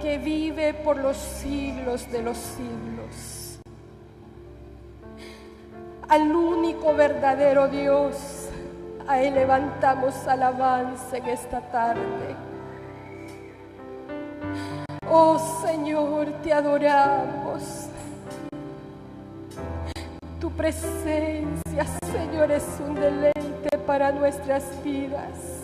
que vive por los siglos de los siglos. Al único verdadero Dios, a Él levantamos alabanza en esta tarde. Oh Señor, te adoramos. Tu presencia, Señor, es un deleite para nuestras vidas.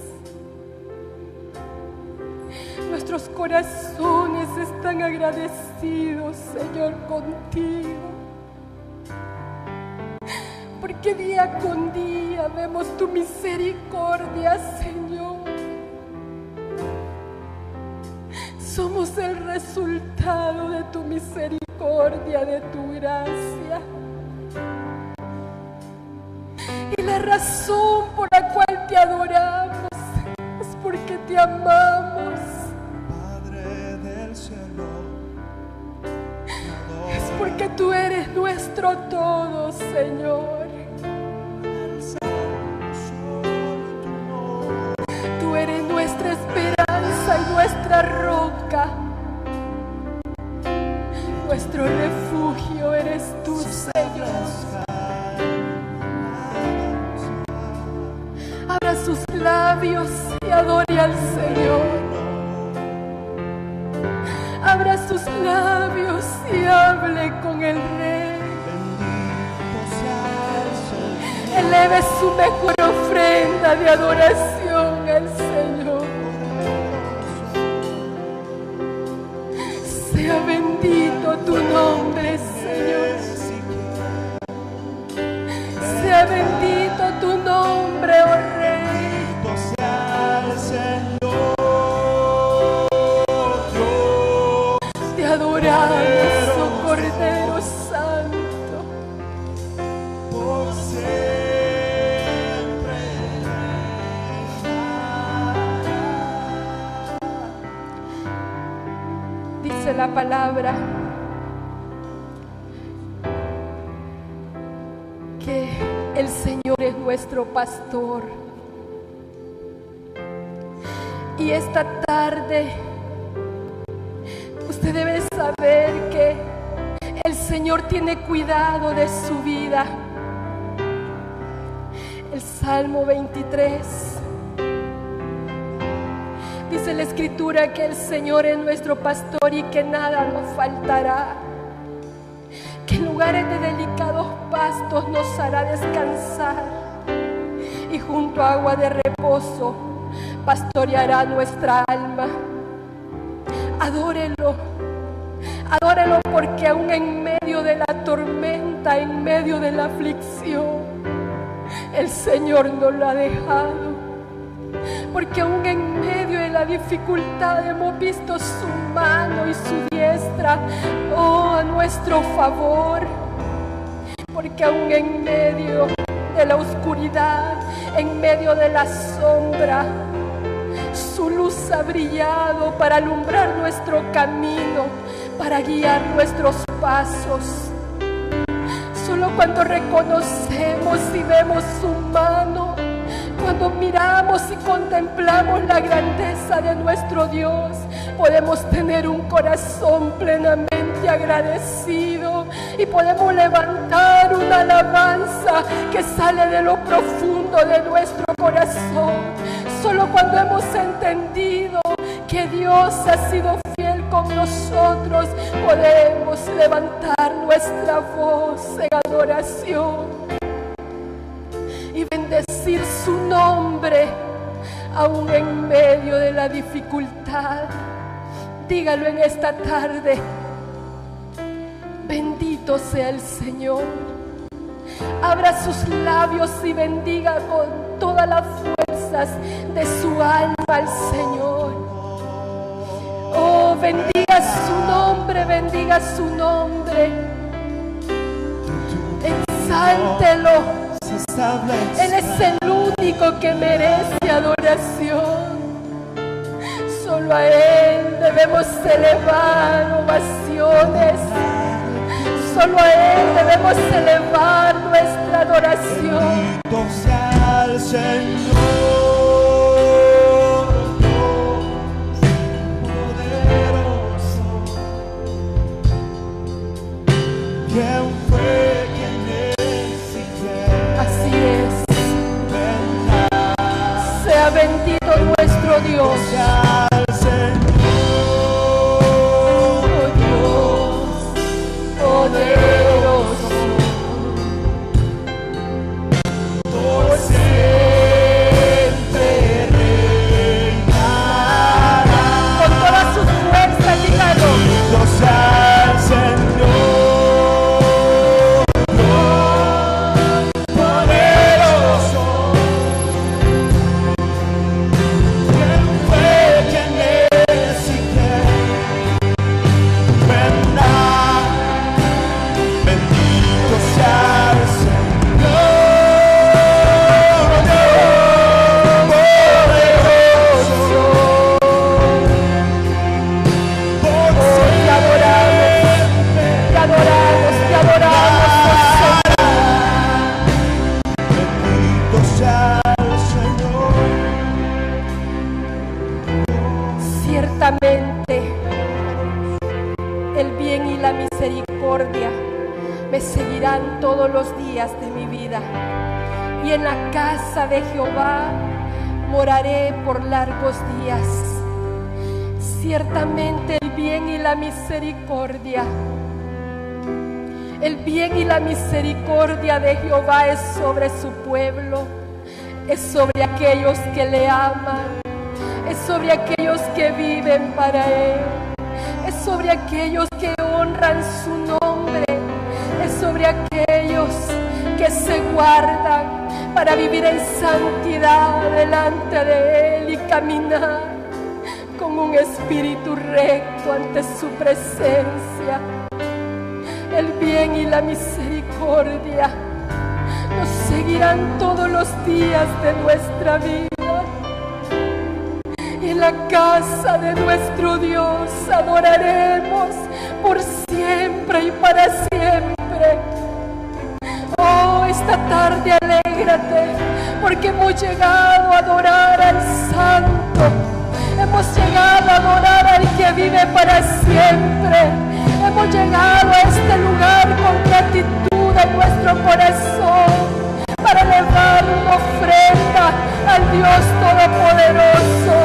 Nuestros corazones están agradecidos, Señor, contigo. Porque día con día vemos tu misericordia, Señor. Somos el resultado de tu misericordia, de tu gracia. Y la razón por la cual te adoramos es porque te amamos. Padre del cielo, Es porque tú eres nuestro todo, Señor. Tú eres nuestra esperanza y nuestra roca. Nuestro refugio eres tú, Señor. Abra sus labios y adore al Señor. Abra sus labios y hable con el Rey. Eleve su mejor ofrenda de adoración al Señor. Sea bendito tu nombre, Señor. Sea bendito tu nombre, oh Rey. Te adoramos, oh Cordero Santo. por siempre. Dice la palabra que el Señor es nuestro pastor. Y esta tarde usted debe saber que el Señor tiene cuidado de su vida. El Salmo 23 dice la Escritura que el Señor es nuestro pastor y que nada nos faltará, que en lugares de delicados pastos nos hará descansar y junto a agua de reposo pastoreará nuestra alma. Adórelo, adórelo, porque aún en medio de la tormenta, en medio de la aflicción, el Señor no lo ha dejado. Porque aún en medio de la dificultad hemos visto su mano y su diestra, oh, a nuestro favor. Porque aún en medio de la oscuridad, en medio de la sombra, su luz ha brillado para alumbrar nuestro camino, para guiar nuestros pasos. Solo cuando reconocemos y vemos su mano, cuando miramos y contemplamos la grandeza de nuestro Dios, podemos tener un corazón plenamente agradecido y podemos levantar una alabanza que sale de lo profundo de nuestro corazón. Solo cuando hemos entendido que Dios ha sido fiel con nosotros, podemos levantar nuestra voz en adoración y bendecir su nombre aún en medio de la dificultad. Dígalo en esta tarde: bendito sea el Señor. Abra sus labios y bendiga con todas las fuerzas de su alma al Señor. Oh, bendiga su nombre, bendiga su nombre. Exáltelo. Él es el único que merece adoración. Solo a Él debemos elevar ovaciones. Solo a Él debemos elevar nuestra adoración. Bendito sea el Señor, Dios poderoso. el bien y la misericordia me seguirán todos los días de mi vida, y en la casa de Jehová moraré por largos días. Ciertamente el bien y la misericordia de Jehová es sobre su pueblo, es sobre aquellos que le aman, es sobre aquellos que viven para Él, es sobre aquellos que honran su nombre, es sobre aquellos que se guardan para vivir en santidad delante de Él y caminar con un espíritu recto ante su presencia. El bien y la misericordia nos seguirán todos los días de nuestra vida. Y en la casa de nuestro Dios adoraremos por siempre y para siempre. Oh, esta tarde alégrate, porque hemos llegado a adorar al Santo. Hemos llegado a adorar al que vive para siempre. Hemos llegado a este lugar con gratitud en nuestro corazón para elevar una ofrenda al Dios Todopoderoso,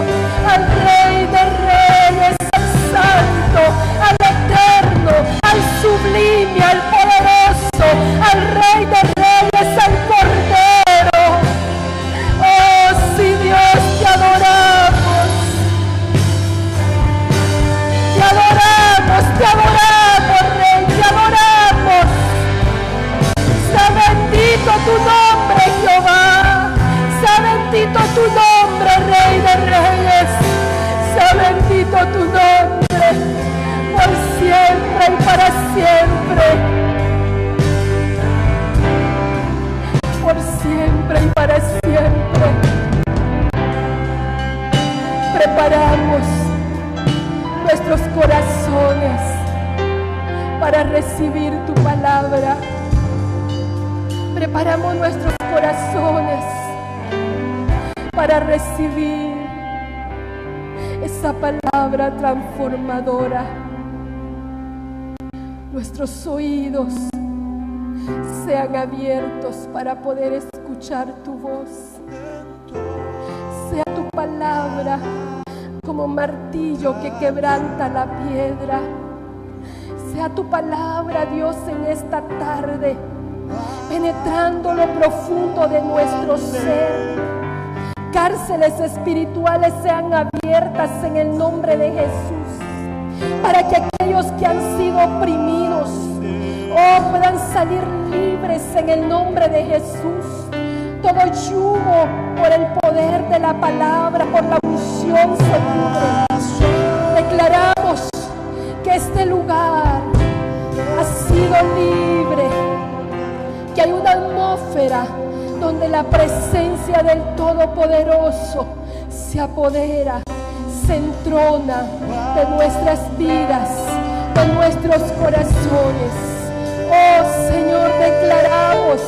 al Rey de Reyes, al Santo, al Eterno, al Sublime, al Poderoso, al Rey de Reyes, al Cordero. Oh, sí, Dios, te adoramos, te adoramos, te adoramos, Rey, te adoramos. Sea bendito tu nombre, Jehová. Sea bendito tu nombre, Rey de Reyes. Sea bendito tu nombre, por siempre y para siempre. Por siempre y para siempre. Preparamos nuestros corazones para recibir tu palabra. Preparamos nuestros corazones para recibir esa palabra transformadora. Nuestros oídos sean abiertos para poder escuchar tu voz. Sea tu palabra como martillo que quebranta la piedra. Sea tu palabra, Dios, en esta tarde, penetrando lo profundo de nuestro ser. Cárceles espirituales sean abiertas en el nombre de Jesús, para que aquellos que han sido oprimidos, puedan salir libres en el nombre de Jesús. Todo yugo por el poder de la palabra, por la unción se libre. Declaramos que este lugar ha sido libre, que hay una atmósfera donde la presencia del Todopoderoso se apodera, se entrona de nuestras vidas, de nuestros corazones. Oh Señor, declaramos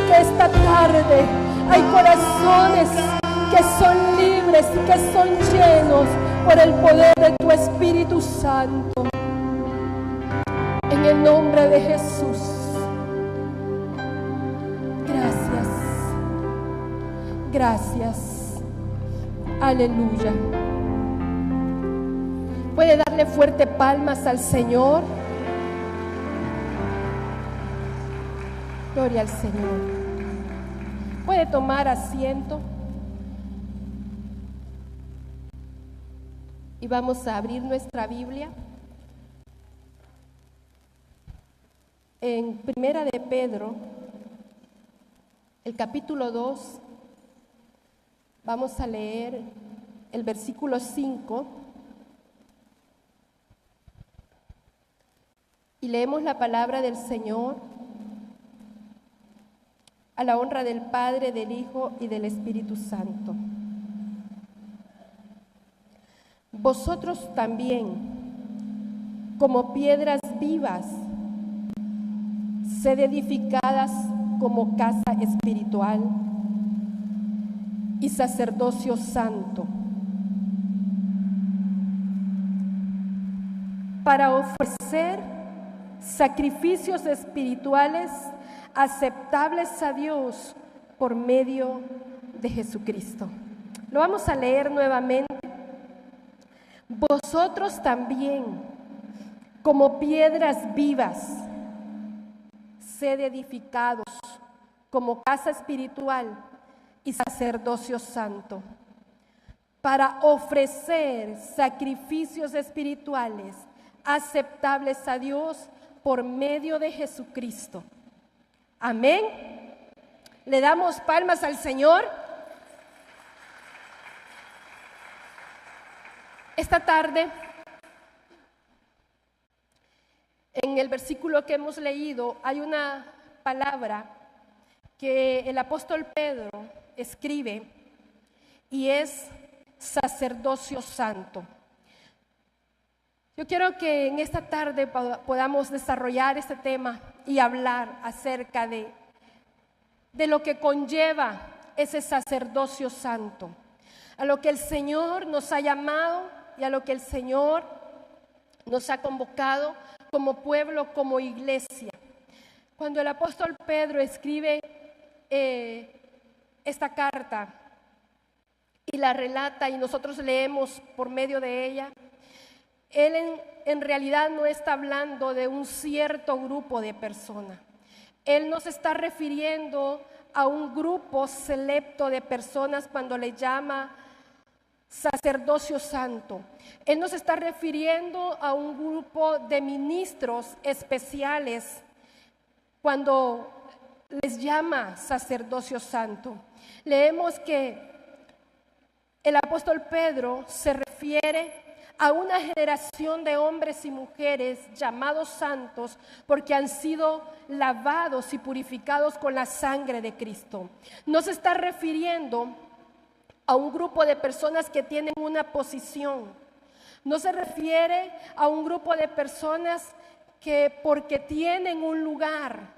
que esta tarde hay corazones que son libres y que son llenos por el poder de tu Espíritu Santo. En el nombre de Jesús. Gracias. Gracias. Aleluya. ¿Puede darle fuerte palmas al Señor? Gloria al Señor. ¿Puede tomar asiento? Y vamos a abrir nuestra Biblia en Primera de Pedro, el capítulo 2. Vamos a leer el versículo 5 y leemos la palabra del Señor a la honra del Padre, del Hijo y del Espíritu Santo. Vosotros también, como piedras vivas, sed edificadas como casa espiritual y sacerdocio santo, para ofrecer sacrificios espirituales aceptables a Dios por medio de Jesucristo. Lo vamos a leer nuevamente. Vosotros también, como piedras vivas, sed edificados como casa espiritual y sacerdocio santo, para ofrecer sacrificios espirituales aceptables a Dios por medio de Jesucristo. Amén. Le damos palmas al Señor. Esta tarde, en el versículo que hemos leído, hay una palabra que el apóstol Pedro escribe y es sacerdocio santo. Yo quiero que en esta tarde podamos desarrollar este tema y hablar acerca de lo que conlleva ese sacerdocio santo, a lo que el Señor nos ha llamado y a lo que el Señor nos ha convocado como pueblo, como iglesia. Cuando el apóstol Pedro escribe esta carta y la relata y nosotros leemos por medio de ella, él en realidad no está hablando de un cierto grupo de personas. Él nos está refiriendo a un grupo selecto de personas cuando le llama sacerdocio santo. Él nos está refiriendo a un grupo de ministros especiales cuando les llama sacerdocio santo. Leemos que el apóstol Pedro se refiere a una generación de hombres y mujeres llamados santos porque han sido lavados y purificados con la sangre de Cristo. No se está refiriendo a un grupo de personas que tienen una posición. No se refiere a un grupo de personas que porque tienen un lugar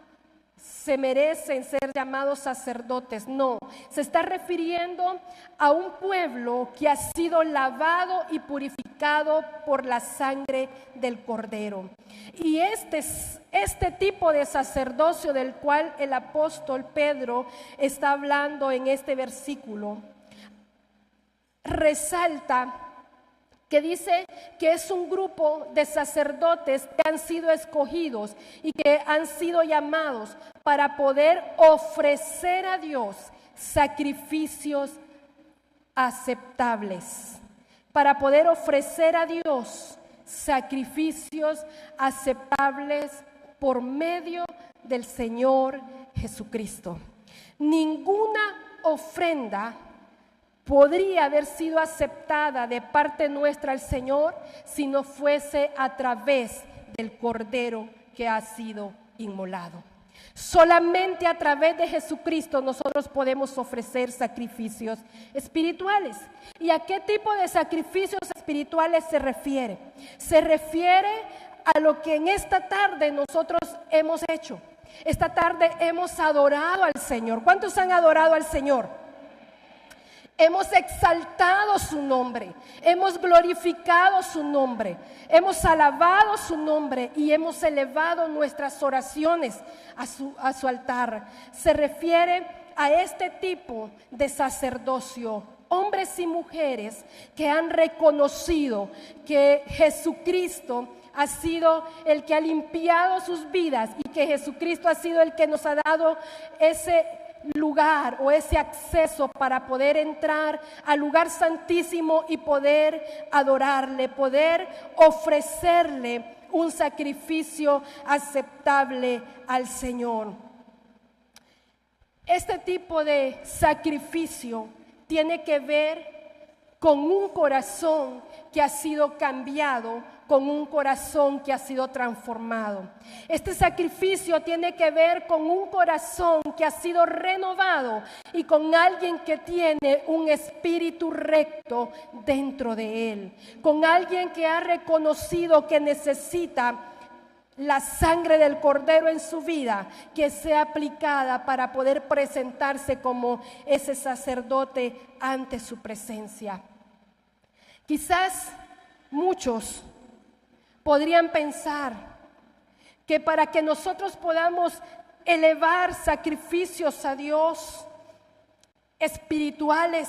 se merecen ser llamados sacerdotes. No, se está refiriendo a un pueblo que ha sido lavado y purificado por la sangre del Cordero. Y este tipo de sacerdocio del cual el apóstol Pedro está hablando en este versículo, resalta que dice que es un grupo de sacerdotes que han sido escogidos y que han sido llamados para poder ofrecer a Dios sacrificios aceptables, para poder ofrecer a Dios sacrificios aceptables por medio del Señor Jesucristo. Ninguna ofrenda podría haber sido aceptada de parte nuestra al Señor si no fuese a través del Cordero que ha sido inmolado. Solamente a través de Jesucristo nosotros podemos ofrecer sacrificios espirituales. ¿Y a qué tipo de sacrificios espirituales se refiere? Se refiere a lo que en esta tarde nosotros hemos hecho. Esta tarde hemos adorado al Señor. ¿Cuántos han adorado al Señor? Hemos exaltado su nombre, hemos glorificado su nombre, hemos alabado su nombre y hemos elevado nuestras oraciones a su altar. Se refiere a este tipo de sacerdocio, hombres y mujeres que han reconocido que Jesucristo ha sido el que ha limpiado sus vidas y que Jesucristo ha sido el que nos ha dado ese lugar o ese acceso para poder entrar al lugar santísimo y poder adorarle, poder ofrecerle un sacrificio aceptable al Señor. Este tipo de sacrificio tiene que ver con un corazón que ha sido cambiado, con un corazón que ha sido transformado. Este sacrificio tiene que ver con un corazón que ha sido renovado y con alguien que tiene un espíritu recto dentro de él, con alguien que ha reconocido que necesita la sangre del Cordero en su vida, que sea aplicada para poder presentarse como ese sacerdote ante su presencia. Quizás muchos podrían pensar que para que nosotros podamos elevar sacrificios a Dios espirituales,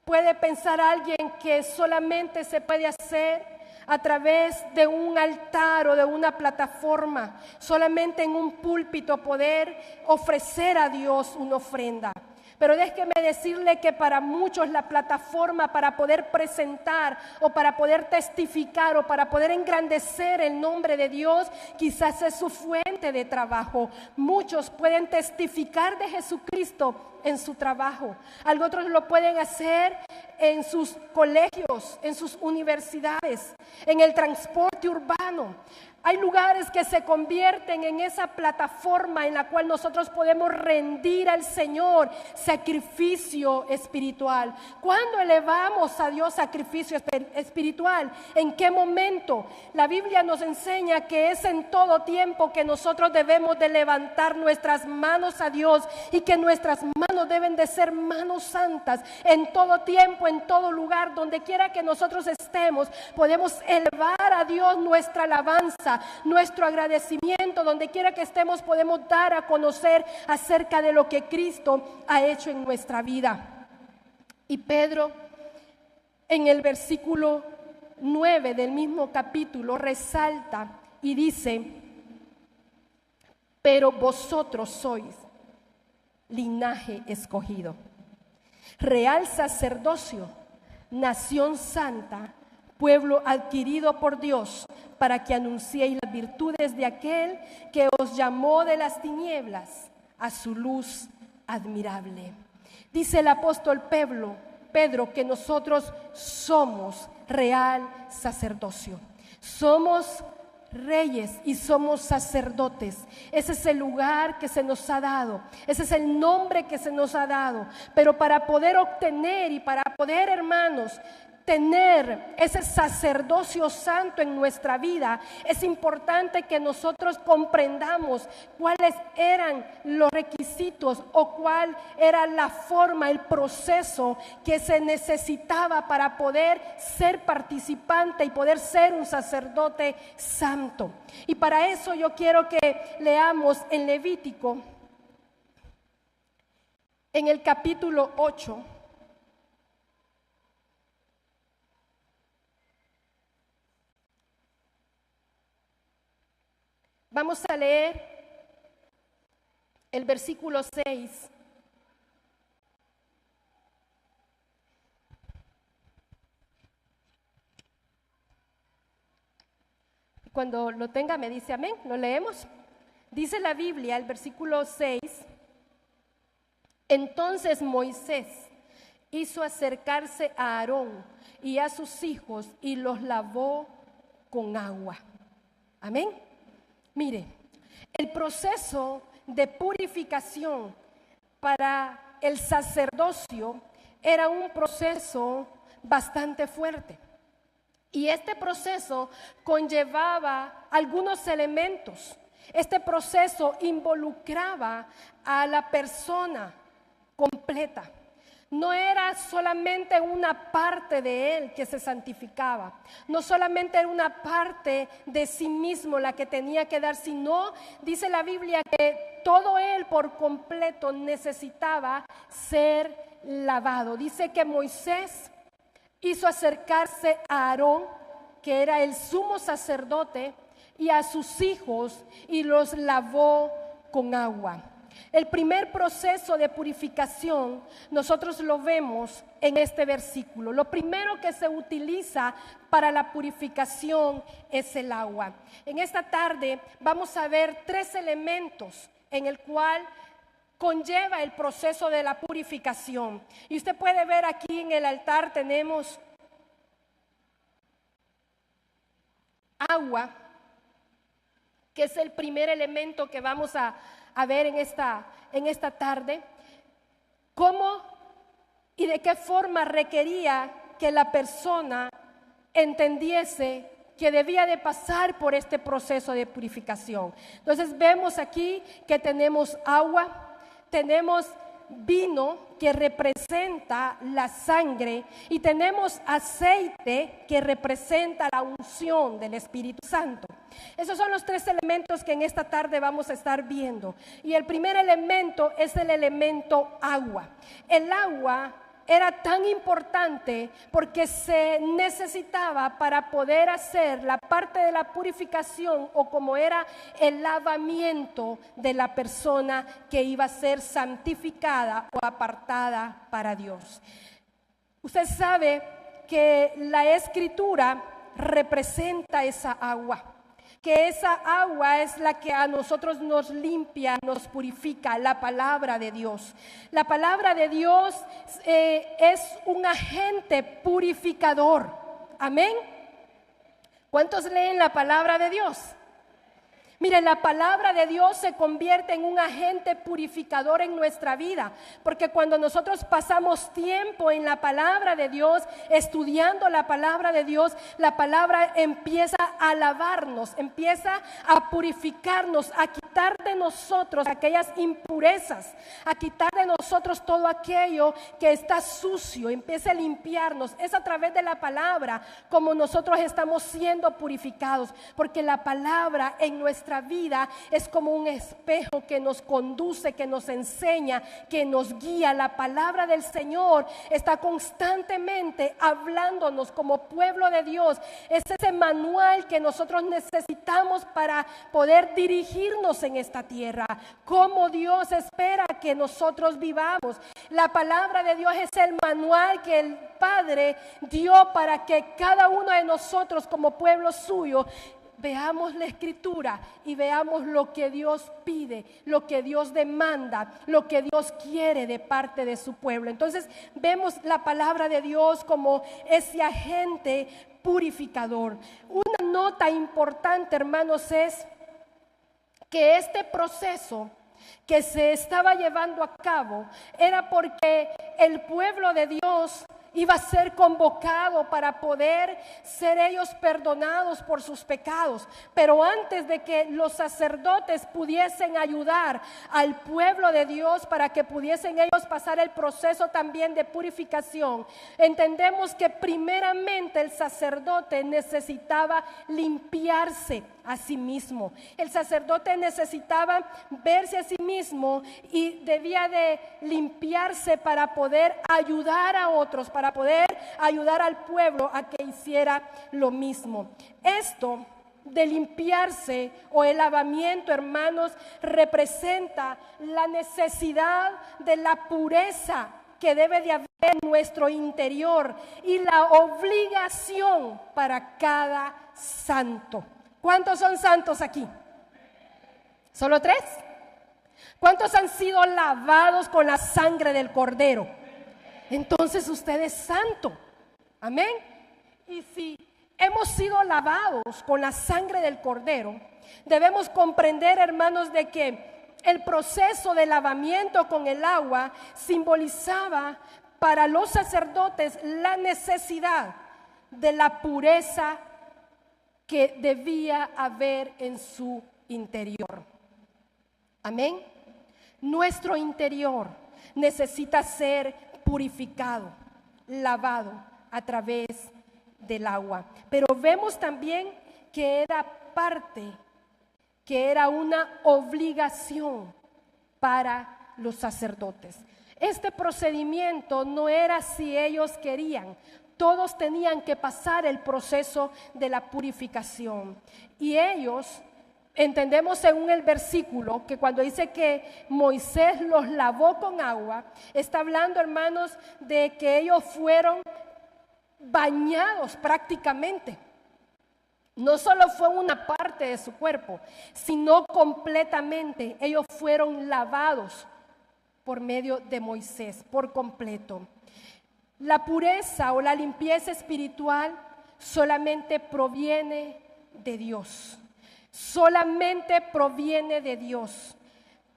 puede pensar alguien que solamente se puede hacer a través de un altar o de una plataforma, solamente en un púlpito poder ofrecer a Dios una ofrenda. Pero déjeme decirle que para muchos la plataforma para poder presentar o para poder testificar o para poder engrandecer el nombre de Dios quizás es su fuente de trabajo. Muchos pueden testificar de Jesucristo en su trabajo. Otros lo pueden hacer en sus colegios, en sus universidades, en el transporte urbano. Hay lugares que se convierten en esa plataforma en la cual nosotros podemos rendir al Señor sacrificio espiritual. ¿Cuándo elevamos a Dios sacrificio espiritual? ¿En qué momento? La Biblia nos enseña que es en todo tiempo que nosotros debemos de levantar nuestras manos a Dios y que nuestras manos deben de ser manos santas. En todo tiempo, en todo lugar, donde quiera que nosotros estemos, podemos elevar a Dios nuestra alabanza, nuestro agradecimiento. Donde quiera que estemos podemos dar a conocer acerca de lo que Cristo ha hecho en nuestra vida. Y Pedro en el versículo 9 del mismo capítulo resalta y dice: pero vosotros sois linaje escogido, real sacerdocio, nación santa, pueblo adquirido por Dios, para que anunciéis las virtudes de aquel que os llamó de las tinieblas a su luz admirable. Dice el apóstol Pedro que nosotros somos real sacerdocio, somos reyes y somos sacerdotes. Ese es el lugar que se nos ha dado, ese es el nombre que se nos ha dado. Pero para poder obtener y para poder, hermanos, tener ese sacerdocio santo en nuestra vida, es importante que nosotros comprendamos cuáles eran los requisitos o cuál era la forma, el proceso que se necesitaba para poder ser participante y poder ser un sacerdote santo. Y para eso yo quiero que leamos en Levítico, en el capítulo 8, vamos a leer el versículo 6. Cuando lo tenga me dice amén. ¿Lo leemos? Dice la Biblia, el versículo 6: entonces Moisés hizo acercarse a Aarón y a sus hijos y los lavó con agua. Amén. Mire, el proceso de purificación para el sacerdocio era un proceso bastante fuerte. Y este proceso conllevaba algunos elementos. Este proceso involucraba a la persona completa. No era solamente una parte de él que se santificaba, no solamente era una parte de sí mismo la que tenía que dar, sino, dice la Biblia, que todo él por completo necesitaba ser lavado. Dice que Moisés hizo acercarse a Aarón, que era el sumo sacerdote, y a sus hijos, y los lavó con agua. El primer proceso de purificación nosotros lo vemos en este versículo. Lo primero que se utiliza para la purificación es el agua. En esta tarde vamos a ver 3 elementos en el cual conlleva el proceso de la purificación. Y usted puede ver aquí en el altar tenemos agua, que es el primer elemento que vamos a ver en esta tarde. ¿Cómo y de qué forma requería que la persona entendiese que debía de pasar por este proceso de purificación? Entonces vemos aquí que tenemos agua, tenemos vino, que representa la sangre, y tenemos aceite, que representa la unción del Espíritu Santo. Esos son los tres elementos que en esta tarde vamos a estar viendo. Y el primer elemento es el elemento agua. El agua era tan importante porque se necesitaba para poder hacer la parte de la purificación, o como era el lavamiento de la persona que iba a ser santificada o apartada para Dios. Usted sabe que la Escritura representa esa agua, que esa agua es la que a nosotros nos limpia, nos purifica, la palabra de Dios. La palabra de Dios es un agente purificador. Amén. ¿Cuántos leen la palabra de Dios? Miren, la palabra de Dios se convierte en un agente purificador en nuestra vida, porque cuando nosotros pasamos tiempo en la palabra de Dios, estudiando la palabra de Dios, la palabra empieza a lavarnos, empieza a purificarnos, a quitar de nosotros aquellas impurezas, a quitar de nosotros todo aquello que está sucio, empieza a limpiarnos. Es a través de la palabra como nosotros estamos siendo purificados, porque la palabra en nuestra vida es como un espejo que nos conduce, que nos enseña, que nos guía. La palabra del Señor está constantemente hablándonos como pueblo de Dios. Es ese manual que nosotros necesitamos para poder dirigirnos en esta tierra, como Dios espera que nosotros vivamos. La palabra de Dios es el manual que el Padre dio para que cada uno de nosotros como pueblo suyo veamos la Escritura y veamos lo que Dios pide, lo que Dios demanda, lo que Dios quiere de parte de su pueblo. Entonces vemos la palabra de Dios como ese agente purificador. Una nota importante, hermanos, es que este proceso que se estaba llevando a cabo era porque el pueblo de Dios iba a ser convocado para poder ser ellos perdonados por sus pecados. Pero antes de que los sacerdotes pudiesen ayudar al pueblo de Dios para que pudiesen ellos pasar el proceso también de purificación, entendemos que primeramente el sacerdote necesitaba limpiarse a sí mismo. El sacerdote necesitaba verse a sí mismo y debía de limpiarse para poder ayudar a otros, para poder ayudar al pueblo a que hiciera lo mismo. Esto de limpiarse o el lavamiento, hermanos, representa la necesidad de la pureza que debe de haber en nuestro interior y la obligación para cada santo. ¿Cuántos son santos aquí? ¿Solo 3? ¿Cuántos han sido lavados con la sangre del Cordero? Entonces usted es santo. Amén. Y si hemos sido lavados con la sangre del Cordero, debemos comprender, hermanos, de que el proceso de lavamiento con el agua simbolizaba para los sacerdotes la necesidad de la pureza que debía haber en su interior. Amén. Nuestro interior necesita ser purificado, lavado a través del agua. Pero vemos también que era parte, que era una obligación para los sacerdotes. Este procedimiento no era si ellos querían. Todos tenían que pasar el proceso de la purificación. Y ellos, entendemos según el versículo, que cuando dice que Moisés los lavó con agua, está hablando, hermanos, de que ellos fueron bañados prácticamente. No solo fue una parte de su cuerpo, sino completamente. Ellos fueron lavados por medio de Moisés, por completo. La pureza o la limpieza espiritual solamente proviene de Dios. Solamente proviene de Dios.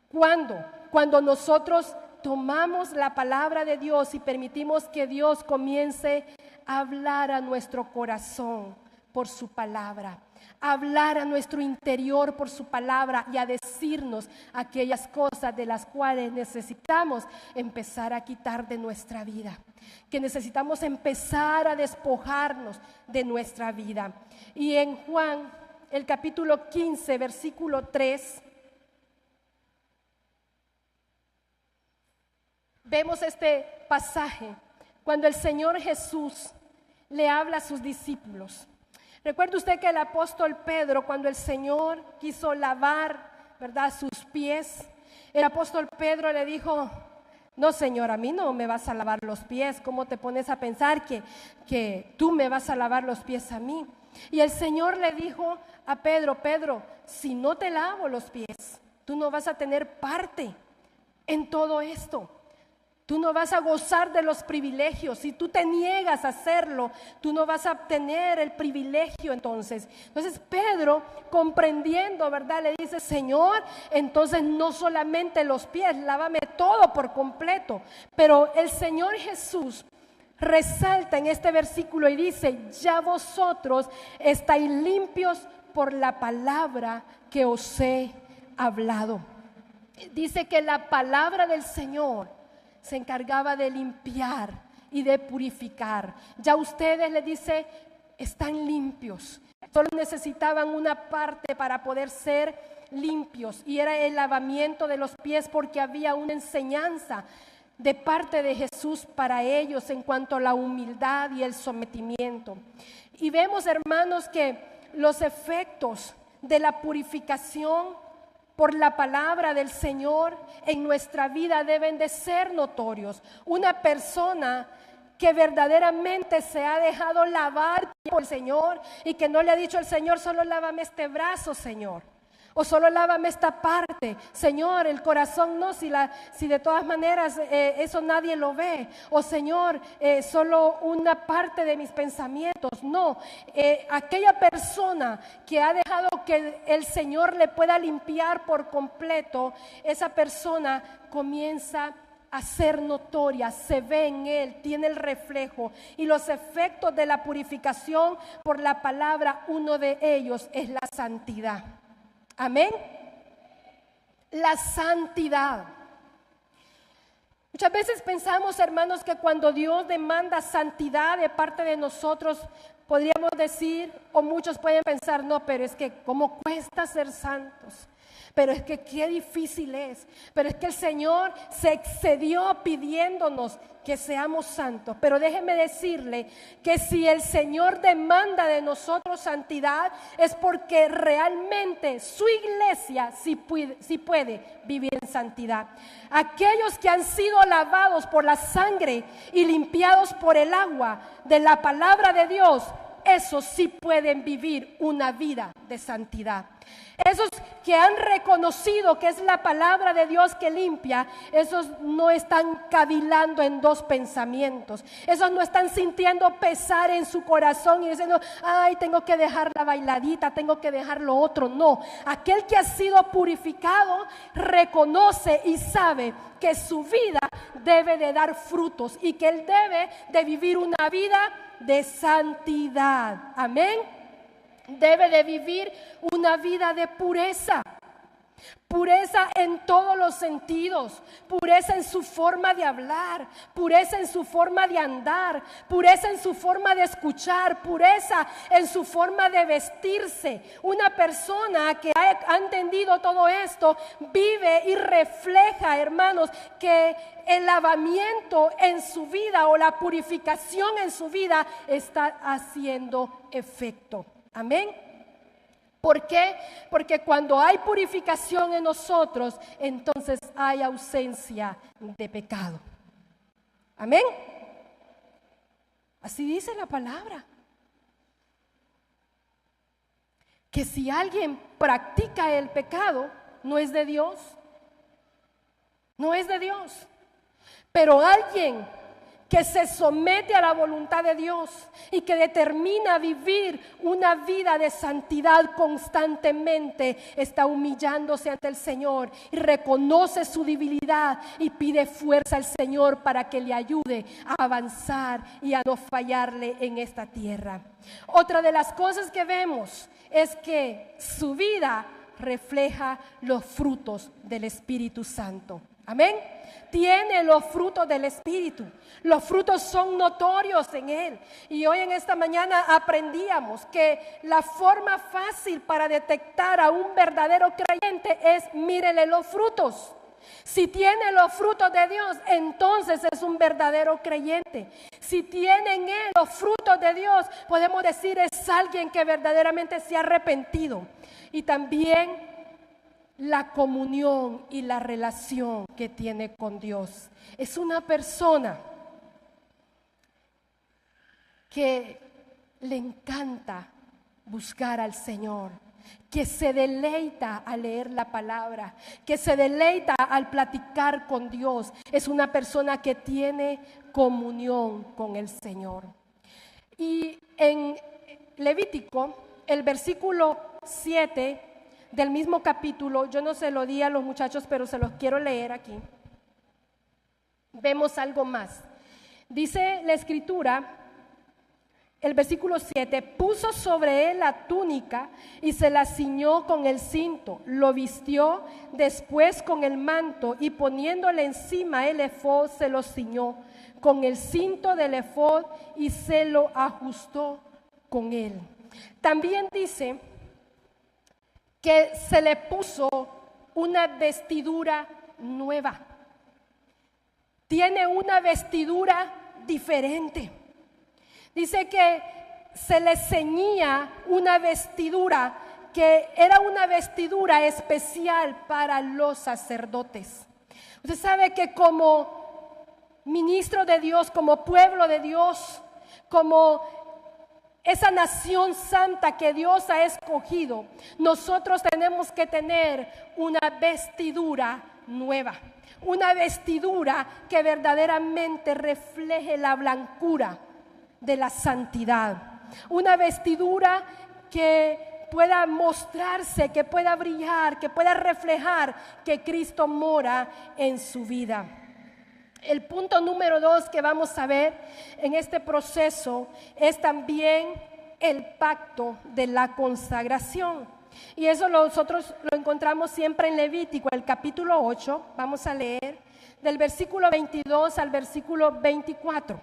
¿Cuándo? Cuando nosotros tomamos la palabra de Dios y permitimos que Dios comience a hablar a nuestro corazón por su palabra. a hablar a nuestro interior por su palabra y a decirnos aquellas cosas de las cuales necesitamos empezar a quitar de nuestra vida, que necesitamos empezar a despojarnos de nuestra vida. Y en Juan, el capítulo 15, versículo 3, vemos este pasaje cuando el Señor Jesús le habla a sus discípulos. Recuerde usted que el apóstol Pedro, cuando el Señor quiso lavar, ¿verdad?, sus pies, el apóstol Pedro le dijo: no, Señor, a mí no me vas a lavar los pies. ¿Cómo te pones a pensar que tú me vas a lavar los pies a mí? Y el Señor le dijo a Pedro: Pedro, si no te lavo los pies, tú no vas a tener parte en todo esto. Tú no vas a gozar de los privilegios. Si tú te niegas a hacerlo, tú no vas a obtener el privilegio entonces. Entonces Pedro, comprendiendo, ¿verdad?, le dice: Señor, entonces no solamente los pies, lávame todo por completo. Pero el Señor Jesús resalta en este versículo y dice: ya vosotros estáis limpios por la palabra que os he hablado. Dice que la palabra del Señor se encargaba de limpiar y de purificar. Ya ustedes, le dice, están limpios. Solo necesitaban una parte para poder ser limpios, y era el lavamiento de los pies, porque había una enseñanza de parte de Jesús para ellos en cuanto a la humildad y el sometimiento. Y vemos, hermanos, que los efectos de la purificación por la palabra del Señor en nuestra vida deben de ser notorios. Una persona que verdaderamente se ha dejado lavar por el Señor y que no le ha dicho al Señor: solo lávame este brazo, Señor, o solo lávame esta parte, Señor, el corazón no, si de todas maneras eso nadie lo ve, o Señor, solo una parte de mis pensamientos. No, aquella persona que ha dejado que el Señor le pueda limpiar por completo, esa persona comienza a ser notoria, se ve en él, tiene el reflejo. Y los efectos de la purificación por la palabra, uno de ellos es la santidad. Amén. La santidad. Muchas veces pensamos, hermanos, que cuando Dios demanda santidad de parte de nosotros, podríamos decir, o muchos pueden pensar: no, pero es que cómo cuesta ser santos, pero es que qué difícil es, pero es que el Señor se excedió pidiéndonos que seamos santos. Pero déjeme decirle que si el Señor demanda de nosotros santidad, es porque realmente su iglesia sí puede vivir en santidad. Aquellos que han sido lavados por la sangre y limpiados por el agua de la palabra de Dios, esos sí pueden vivir una vida de santidad. Esos que han reconocido que es la palabra de Dios que limpia, esos no están cavilando en dos pensamientos. Esos no están sintiendo pesar en su corazón y diciendo: ay, tengo que dejar la bailadita, tengo que dejar lo otro. No, aquel que ha sido purificado reconoce y sabe que su vida debe de dar frutos y que él debe de vivir una vida de santidad. Amén. Debe de vivir una vida de pureza. Pureza en todos los sentidos, pureza en su forma de hablar, pureza en su forma de andar, pureza en su forma de escuchar, pureza en su forma de vestirse. Una persona que ha entendido todo esto vive y refleja, hermanos, que el lavamiento en su vida o la purificación en su vida está haciendo efecto. Amén. ¿Por qué? Porque cuando hay purificación en nosotros, entonces hay ausencia de pecado. Amén. Así dice la palabra. Que si alguien practica el pecado, no es de Dios. No es de Dios. Pero alguien que se somete a la voluntad de Dios y que determina vivir una vida de santidad constantemente, está humillándose ante el Señor y reconoce su debilidad y pide fuerza al Señor para que le ayude a avanzar y a no fallarle en esta tierra. Otra de las cosas que vemos es que su vida refleja los frutos del Espíritu Santo. Amén. Tiene los frutos del Espíritu. Los frutos son notorios en él. Y hoy en esta mañana aprendíamos que la forma fácil para detectar a un verdadero creyente es mírele los frutos. Si tiene los frutos de Dios, entonces es un verdadero creyente. Si tiene en él los frutos de Dios, podemos decir es alguien que verdaderamente se ha arrepentido. Y también la comunión y la relación que tiene con Dios. Es una persona que le encanta buscar al Señor, que se deleita al leer la palabra, que se deleita al platicar con Dios. Es una persona que tiene comunión con el Señor. Y en Levítico, el versículo 7 del mismo capítulo, yo no se lo di a los muchachos, pero se los quiero leer aquí. Vemos algo más. Dice la Escritura, el versículo 7, puso sobre él la túnica y se la ciñó con el cinto, lo vistió después con el manto y poniéndole encima el efod se lo ciñó con el cinto del efod y se lo ajustó con él. También dice que se le puso una vestidura nueva. Tiene una vestidura diferente. Dice que se le ceñía una vestidura que era una vestidura especial para los sacerdotes. Usted sabe que como ministro de Dios, como pueblo de Dios, como esa nación santa que Dios ha escogido, nosotros tenemos que tener una vestidura nueva, una vestidura que verdaderamente refleje la blancura de la santidad, una vestidura que pueda mostrarse, que pueda brillar, que pueda reflejar que Cristo mora en su vida. El punto número 2 que vamos a ver en este proceso es también el pacto de la consagración. Y eso nosotros lo encontramos siempre en Levítico, el capítulo 8. Vamos a leer del versículo 22 al versículo 24.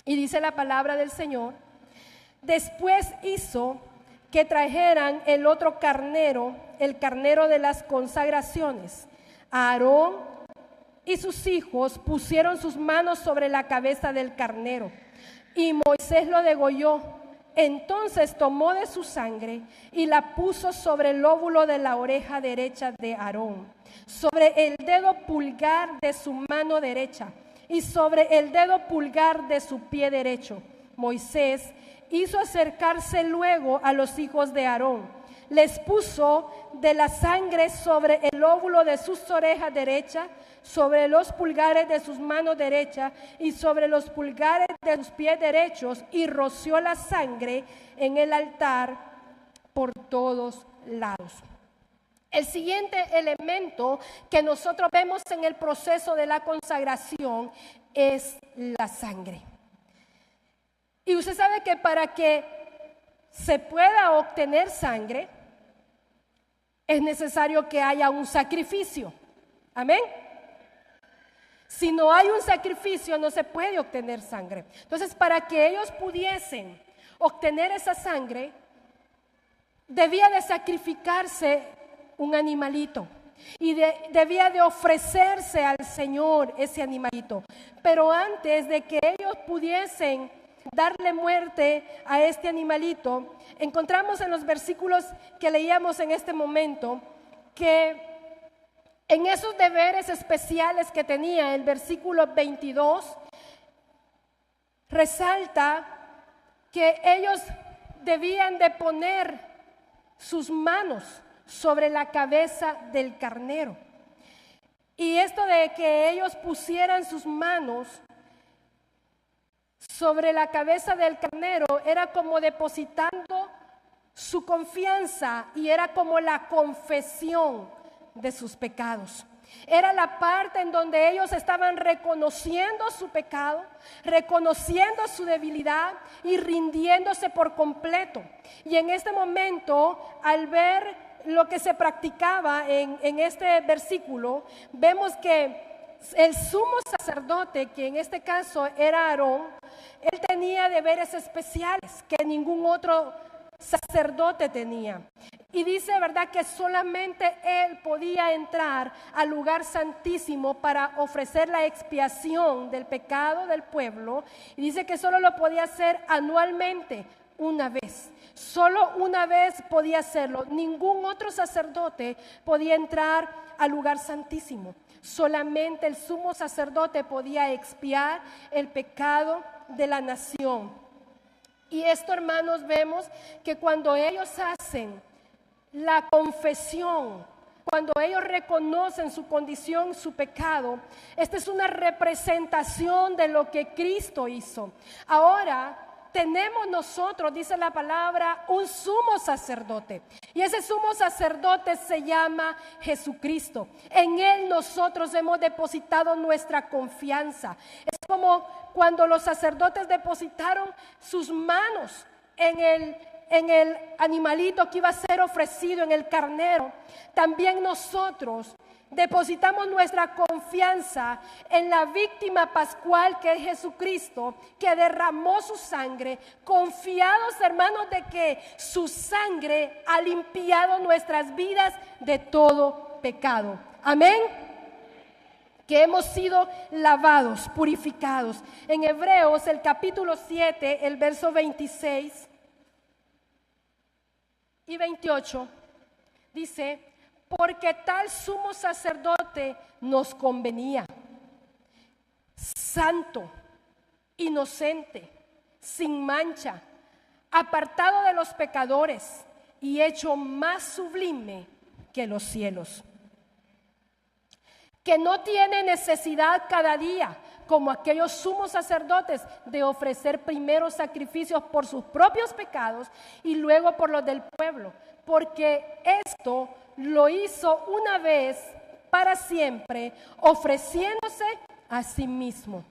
Y dice la palabra del Señor: después hizo que trajeran el otro carnero, el carnero de las consagraciones. Aarón y sus hijos pusieron sus manos sobre la cabeza del carnero y Moisés lo degolló. Entonces tomó de su sangre y la puso sobre el lóbulo de la oreja derecha de Aarón, sobre el dedo pulgar de su mano derecha y sobre el dedo pulgar de su pie derecho. Moisés hizo acercarse luego a los hijos de Aarón. Les puso de la sangre sobre el lóbulo de sus orejas derechas, sobre los pulgares de sus manos derechas y sobre los pulgares de sus pies derechos, y roció la sangre en el altar por todos lados. El siguiente elemento que nosotros vemos en el proceso de la consagración es la sangre. Y usted sabe que para que se pueda obtener sangre, es necesario que haya un sacrificio. Amén. Si no hay un sacrificio, no se puede obtener sangre. Entonces, para que ellos pudiesen obtener esa sangre, debía de sacrificarse un animalito. Y debía de ofrecerse al Señor ese animalito. Pero antes de que ellos pudiesen darle muerte a este animalito, encontramos en los versículos que leíamos en este momento que en esos deberes especiales que tenía, el versículo 22 resalta que ellos debían de poner sus manos sobre la cabeza del carnero. Y esto de que ellos pusieran sus manos sobre la cabeza del carnero era como depositando su confianza y era como la confesión de sus pecados. Era la parte en donde ellos estaban reconociendo su pecado, reconociendo su debilidad y rindiéndose por completo. Y en este momento, al ver lo que se practicaba en este versículo, vemos que el sumo sacerdote, que en este caso era Aarón, él tenía deberes especiales que ningún otro sacerdote tenía. Y dice, ¿verdad?, que solamente él podía entrar al lugar santísimo para ofrecer la expiación del pecado del pueblo. Y dice que solo lo podía hacer anualmente, una vez. Solo una vez podía hacerlo. Ningún otro sacerdote podía entrar al lugar santísimo. Solamente el sumo sacerdote podía expiar el pecado de la nación. Y esto, hermanos, vemos que cuando ellos hacen la confesión, cuando ellos reconocen su condición, su pecado, esta es una representación de lo que Cristo hizo. Ahora tenemos nosotros, dice la palabra, un sumo sacerdote. Y ese sumo sacerdote se llama Jesucristo. En Él nosotros hemos depositado nuestra confianza. Es como cuando los sacerdotes depositaron sus manos en el animalito que iba a ser ofrecido, en el carnero. También nosotros depositamos nuestra confianza en la víctima pascual que es Jesucristo, que derramó su sangre, confiados, hermanos, de que su sangre ha limpiado nuestras vidas de todo pecado. Amén. Que hemos sido lavados, purificados. En Hebreos, el capítulo 7, el verso 26 y 28, dice: porque tal sumo sacerdote nos convenía, santo, inocente, sin mancha, apartado de los pecadores y hecho más sublime que los cielos, que no tiene necesidad cada día, como aquellos sumos sacerdotes, de ofrecer primero sacrificios por sus propios pecados y luego por los del pueblo, porque esto lo hizo una vez para siempre, ofreciéndose a sí mismo.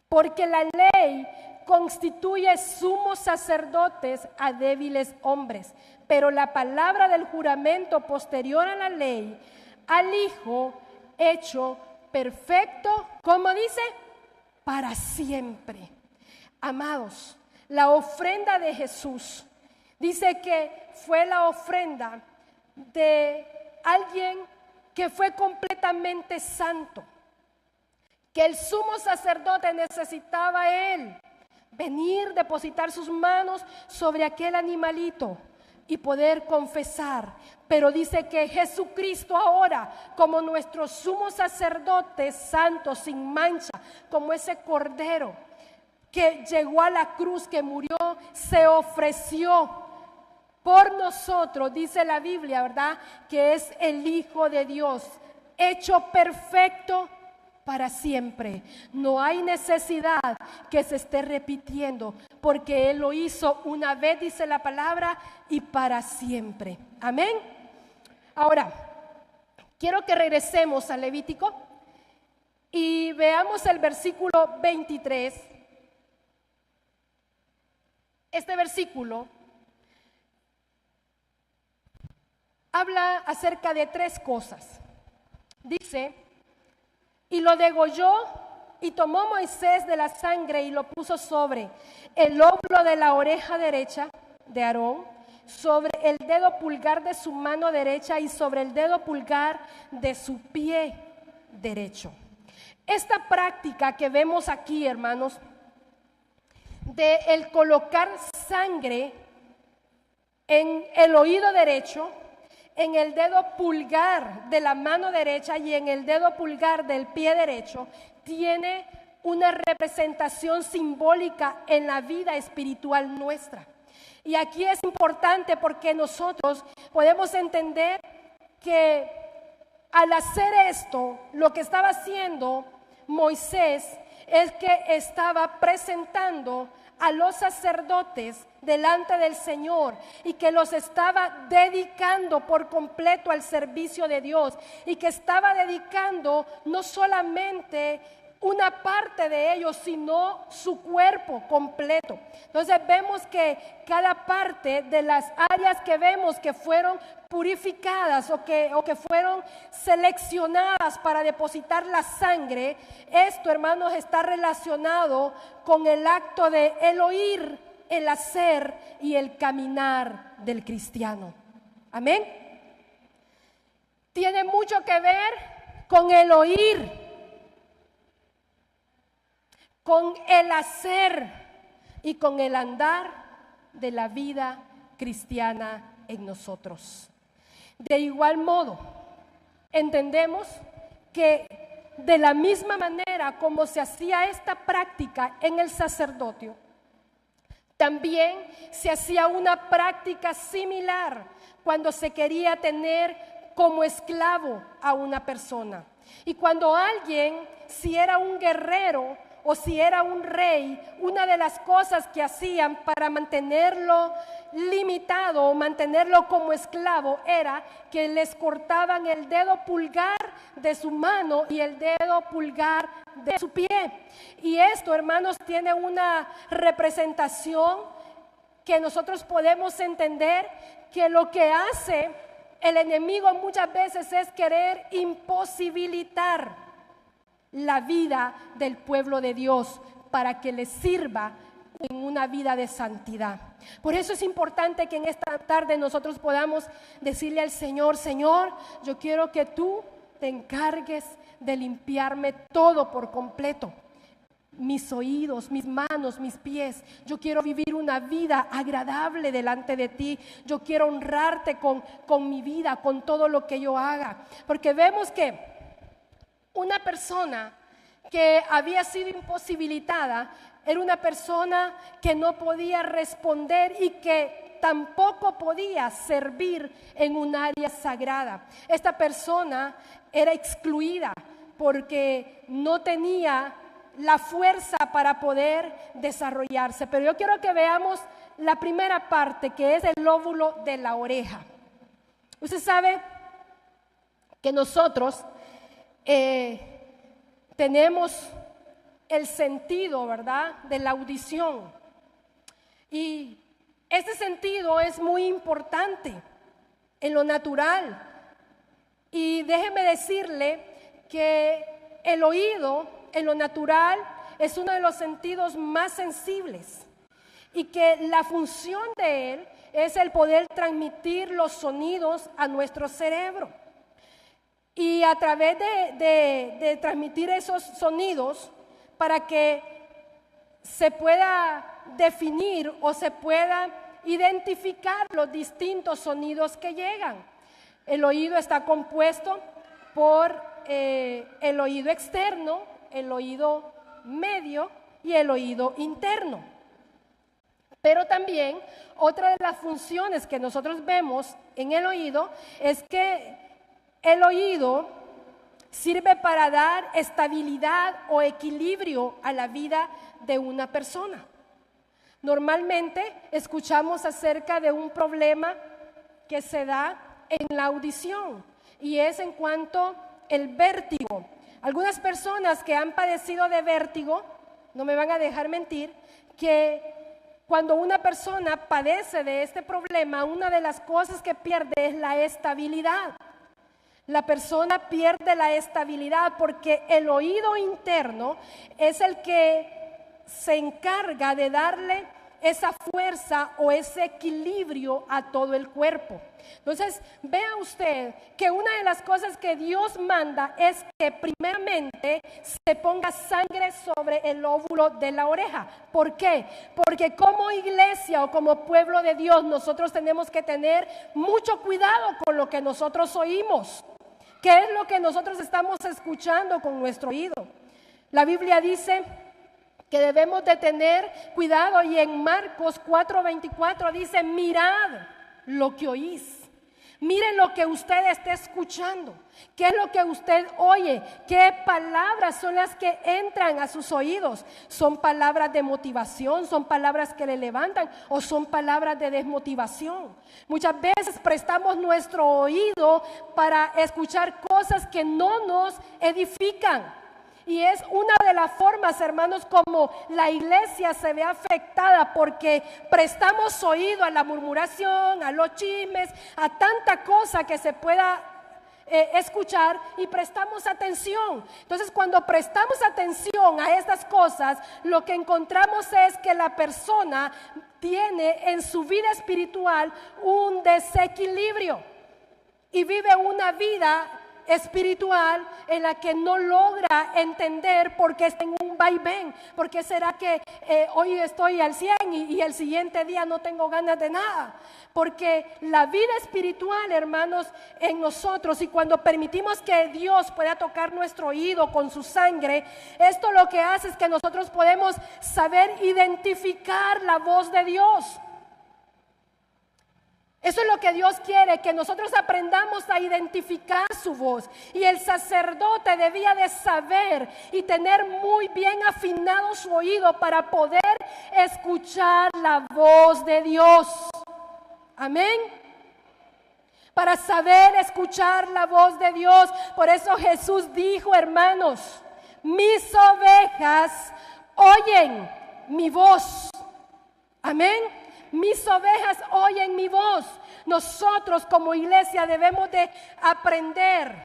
Porque la ley constituye sumos sacerdotes a débiles hombres, pero la palabra del juramento posterior a la ley, al Hijo hecho perfecto, ¿cómo dice? Para siempre. Amados, la ofrenda de Jesús, dice que fue la ofrenda de alguien que fue completamente santo, que el sumo sacerdote necesitaba él venir, depositar sus manos sobre aquel animalito y poder confesar. Pero dice que Jesucristo ahora, como nuestro sumo sacerdote santo, sin mancha, como ese cordero que llegó a la cruz, que murió, se ofreció por nosotros, dice la Biblia, ¿verdad?, que es el Hijo de Dios, hecho perfecto para siempre. No hay necesidad que se esté repitiendo, porque Él lo hizo una vez, dice la palabra, y para siempre. Amén. Ahora, quiero que regresemos al Levítico y veamos el versículo 23. Este versículo habla acerca de tres cosas. Dice: y lo degolló, y tomó Moisés de la sangre y lo puso sobre el lóbulo de la oreja derecha de Aarón, sobre el dedo pulgar de su mano derecha y sobre el dedo pulgar de su pie derecho. Esta práctica que vemos aquí, hermanos, de el colocar sangre en el oído derecho, en el dedo pulgar de la mano derecha y en el dedo pulgar del pie derecho, tiene una representación simbólica en la vida espiritual nuestra. Y aquí es importante porque nosotros podemos entender que al hacer esto, lo que estaba haciendo Moisés es que estaba presentando a los sacerdotes delante del Señor y que los estaba dedicando por completo al servicio de Dios y que estaba dedicando no solamente una parte de ellos, sino su cuerpo completo. Entonces vemos que cada parte de las áreas que vemos que fueron purificadas o que fueron seleccionadas para depositar la sangre, esto, hermanos, está relacionado con el acto de el oír, el hacer y el caminar del cristiano. Amén. Tiene mucho que ver con el oír, con el hacer y con el andar de la vida cristiana en nosotros. De igual modo, entendemos que de la misma manera como se hacía esta práctica en el sacerdocio, también se hacía una práctica similar cuando se quería tener como esclavo a una persona. Y cuando alguien, si era un guerrero o si era un rey, una de las cosas que hacían para mantenerlo limitado o mantenerlo como esclavo era que les cortaban el dedo pulgar de su mano y el dedo pulgar de su pie. Y esto, hermanos, tiene una representación que nosotros podemos entender que lo que hace el enemigo muchas veces es querer imposibilitar la vida del pueblo de Dios para que les sirva en una vida de santidad. Por eso es importante que en esta tarde nosotros podamos decirle al Señor: Señor, yo quiero que tú te encargues de limpiarme todo por completo, mis oídos, mis manos, mis pies. Yo quiero vivir una vida agradable delante de ti. Yo quiero honrarte con mi vida, con todo lo que yo haga. Porque vemos que una persona que había sido imposibilitada era una persona que no podía responder y que tampoco podía servir en un área sagrada. Esta persona era excluida porque no tenía la fuerza para poder desarrollarse. Pero yo quiero que veamos la primera parte, que es el lóbulo de la oreja. Usted sabe que nosotros tenemos el sentido, ¿verdad?, de la audición. Y este sentido es muy importante en lo natural. Y déjeme decirle que el oído en lo natural es uno de los sentidos más sensibles y que la función de él es el poder transmitir los sonidos a nuestro cerebro. Y a través de transmitir esos sonidos, para que se pueda definir o se pueda identificar los distintos sonidos que llegan. El oído está compuesto por el oído externo, el oído medio y el oído interno. Pero también otra de las funciones que nosotros vemos en el oído es que el oído sirve para dar estabilidad o equilibrio a la vida de una persona. Normalmente escuchamos acerca de un problema que se da en la audición y es en cuanto al vértigo. Algunas personas que han padecido de vértigo, no me van a dejar mentir, que cuando una persona padece de este problema, una de las cosas que pierde es la estabilidad. La persona pierde la estabilidad porque el oído interno es el que se encarga de darle esa fuerza o ese equilibrio a todo el cuerpo. Entonces, vea usted que una de las cosas que Dios manda es que primeramente se ponga sangre sobre el lóbulo de la oreja. ¿Por qué? Porque como iglesia o como pueblo de Dios nosotros tenemos que tener mucho cuidado con lo que nosotros oímos. ¿Qué es lo que nosotros estamos escuchando con nuestro oído? La Biblia dice que debemos de tener cuidado y en Marcos 4:24 dice: mirad lo que oís. Miren lo que usted está escuchando. ¿Qué es lo que usted oye? ¿Qué palabras son las que entran a sus oídos? ¿Son palabras de motivación? ¿Son palabras que le levantan? ¿O son palabras de desmotivación? Muchas veces prestamos nuestro oído para escuchar cosas que no nos edifican. Y es una de las formas, hermanos, como la iglesia se ve afectada, porque prestamos oído a la murmuración, a los chismes, a tanta cosa que se pueda escuchar, y prestamos atención. Entonces, cuando prestamos atención a estas cosas, lo que encontramos es que la persona tiene en su vida espiritual un desequilibrio y vive una vida espiritual en la que no logra entender por qué está en un vaivén. ¿Por qué será que hoy estoy al 100 y el siguiente día no tengo ganas de nada? Porque la vida espiritual, hermanos, en nosotros, y cuando permitimos que Dios pueda tocar nuestro oído con su sangre, esto lo que hace es que nosotros podemos saber identificar la voz de Dios. Eso es lo que Dios quiere, que nosotros aprendamos a identificar su voz. Y el sacerdote debía de saber y tener muy bien afinado su oído para poder escuchar la voz de Dios. Amén. Para saber escuchar la voz de Dios. Por eso Jesús dijo, hermanos, mis ovejas oyen mi voz. Amén. Mis ovejas oyen mi voz. Nosotros como iglesia debemos de aprender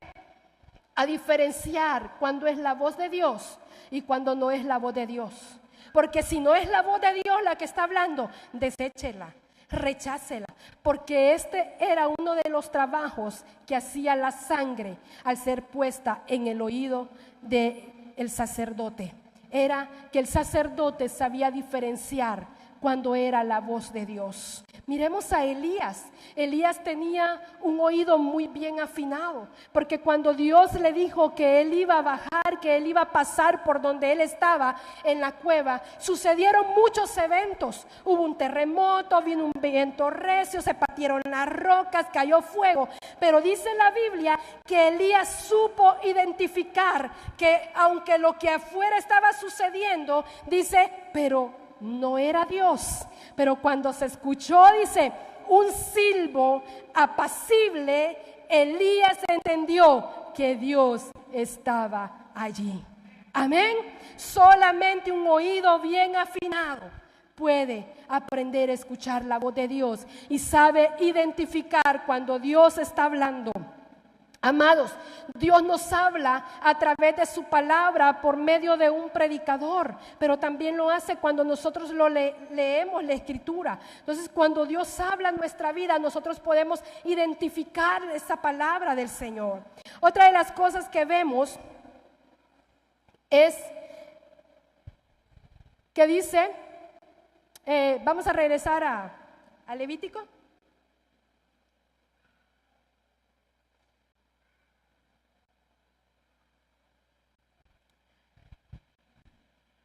a diferenciar cuando es la voz de Dios y cuando no es la voz de Dios. Porque si no es la voz de Dios la que está hablando, deséchela, rechácela. Porque este era uno de los trabajos que hacía la sangre al ser puesta en el oído del sacerdote. Era que el sacerdote sabía diferenciar cuando era la voz de Dios. Miremos a Elías. Elías tenía un oído muy bien afinado, porque cuando Dios le dijo que él iba a bajar, que él iba a pasar por donde él estaba en la cueva, sucedieron muchos eventos. Hubo un terremoto, vino un viento recio, se partieron las rocas, cayó fuego. Pero dice la Biblia que Elías supo identificar que aunque lo que afuera estaba sucediendo, dice, pero no era Dios. Pero cuando se escuchó, dice, un silbo apacible, Elías entendió que Dios estaba allí. Amén. Solamente un oído bien afinado puede aprender a escuchar la voz de Dios y sabe identificar cuando Dios está hablando. Amados, Dios nos habla a través de su palabra por medio de un predicador, pero también lo hace cuando nosotros leemos la escritura. Entonces, cuando Dios habla en nuestra vida, nosotros podemos identificar esa palabra del Señor. Otra de las cosas que vemos es que dice, vamos a regresar a Levítico.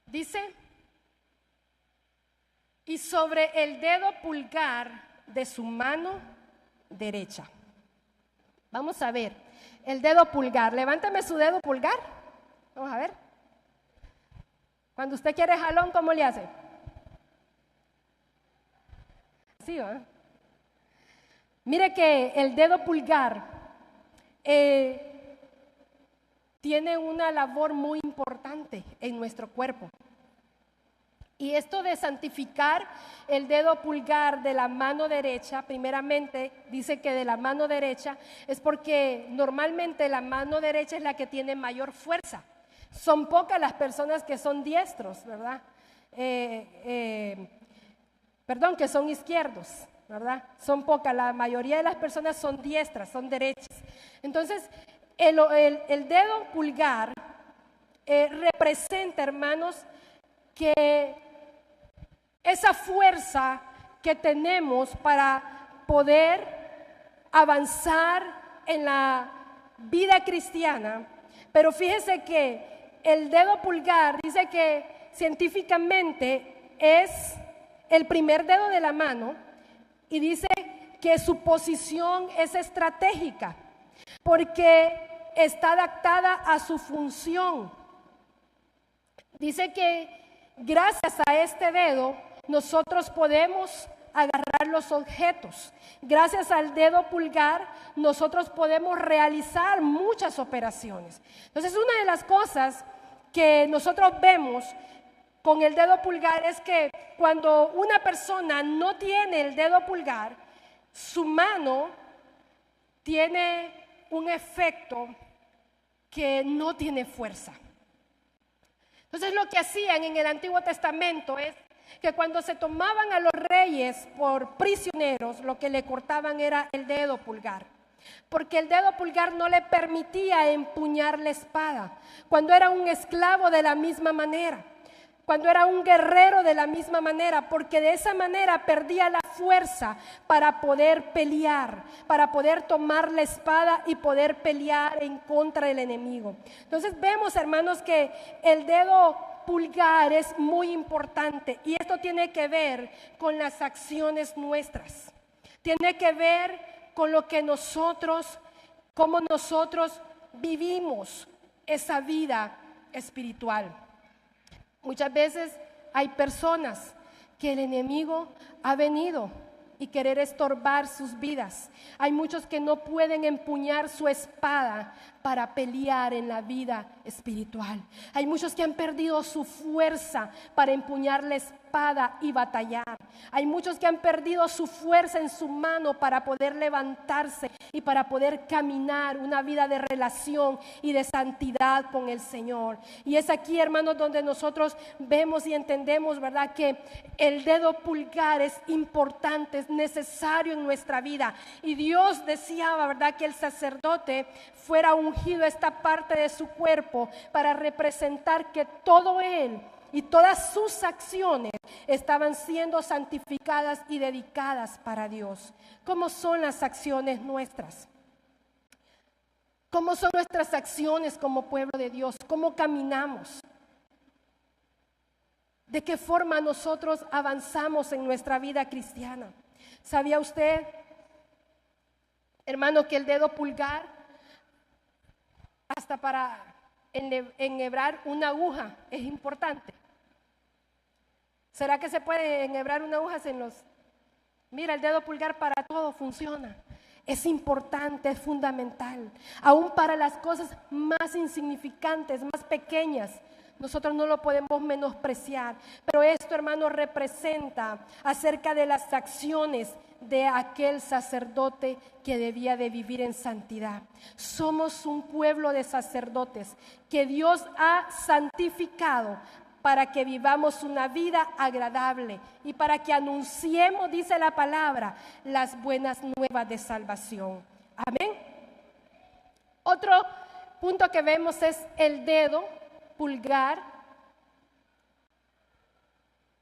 Dice, y sobre el dedo pulgar de su mano derecha. Vamos a ver, el dedo pulgar. Levántame su dedo pulgar. Vamos a ver. Cuando usted quiere jalón, ¿cómo le hace? Sí, ¿verdad? Mire que el dedo pulgar tiene una labor muy importante en nuestro cuerpo. Y esto de santificar el dedo pulgar de la mano derecha, primeramente dice que de la mano derecha, es porque normalmente la mano derecha es la que tiene mayor fuerza. Son pocas las personas que son diestros, ¿verdad? Que son izquierdos, ¿verdad? Son pocas, la mayoría de las personas son diestras, son derechas. Entonces, el dedo pulgar representa, hermanos, que esa fuerza que tenemos para poder avanzar en la vida cristiana. Pero fíjese que el dedo pulgar dice que científicamente es el primer dedo de la mano, y dice que su posición es estratégica, porque está adaptada a su función. Dice que gracias a este dedo nosotros podemos agarrar los objetos. Gracias al dedo pulgar nosotros podemos realizar muchas operaciones. Entonces, una de las cosas que nosotros vemos con el dedo pulgar es que cuando una persona no tiene el dedo pulgar, su mano tiene un efecto que no tiene fuerza. Entonces, lo que hacían en el Antiguo Testamento es que cuando se tomaban a los reyes por prisioneros, lo que le cortaban era el dedo pulgar, porque el dedo pulgar no le permitía empuñar la espada. Cuando era un esclavo, de la misma manera. Cuando era un guerrero, de la misma manera, porque de esa manera perdía la fuerza para poder pelear, para poder tomar la espada y poder pelear en contra del enemigo. Entonces vemos, hermanos, que el dedo pulgar es muy importante, y esto tiene que ver con las acciones nuestras. Tiene que ver con lo que nosotros, cómo nosotros vivimos esa vida espiritual. Muchas veces hay personas que el enemigo ha venido y querer estorbar sus vidas. Hay muchos que no pueden empuñar su espada para pelear en la vida espiritual. Hay muchos que han perdido su fuerza para empuñar la espada y batallar. Hay muchos que han perdido su fuerza en su mano para poder levantarse y para poder caminar una vida de relación y de santidad con el Señor. Y es aquí, hermanos, donde nosotros vemos y entendemos, ¿verdad?, que el dedo pulgar es importante, es necesario en nuestra vida. Y Dios deseaba, ¿verdad?, que el sacerdote fuera ungido esta parte de su cuerpo para representar que todo él y todas sus acciones estaban siendo santificadas y dedicadas para Dios. ¿Cómo son las acciones nuestras? ¿Cómo son nuestras acciones como pueblo de Dios? ¿Cómo caminamos? ¿De qué forma nosotros avanzamos en nuestra vida cristiana? ¿Sabía usted, hermano, que el dedo pulgar, hasta para enhebrar una aguja, es importante? ¿Será que se puede enhebrar una aguja en los... Mira, el dedo pulgar para todo funciona. Es importante, es fundamental. Aún para las cosas más insignificantes, más pequeñas, nosotros no lo podemos menospreciar. Pero esto, hermano, representa acerca de las acciones de aquel sacerdote que debía de vivir en santidad. Somos un pueblo de sacerdotes que Dios ha santificado para que vivamos una vida agradable y para que anunciemos, dice la palabra, las buenas nuevas de salvación. Amén. Otro punto que vemos es el dedo pulgar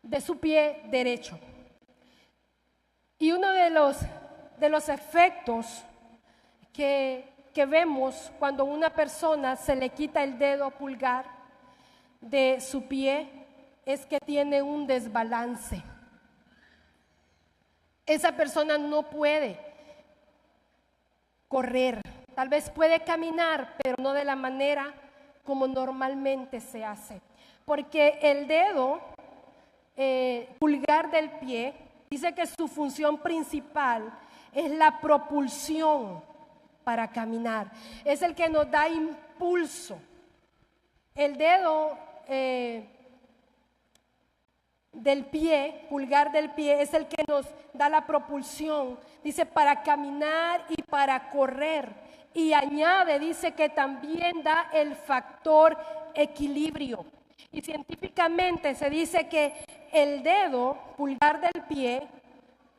de su pie derecho. Y uno de los efectos que vemos cuando una persona se le quita el dedo pulgar de su pie es que tiene un desbalance. Esa persona no puede correr, tal vez puede caminar, pero no de la manera como normalmente se hace, porque el dedo pulgar del pie dice que su función principal es la propulsión para caminar, es el que nos da impulso. El dedo del pie, pulgar del pie, es el que nos da la propulsión, dice, para caminar y para correr. Y añade, dice que también da el factor equilibrio. Y científicamente se dice que el dedo pulgar del pie,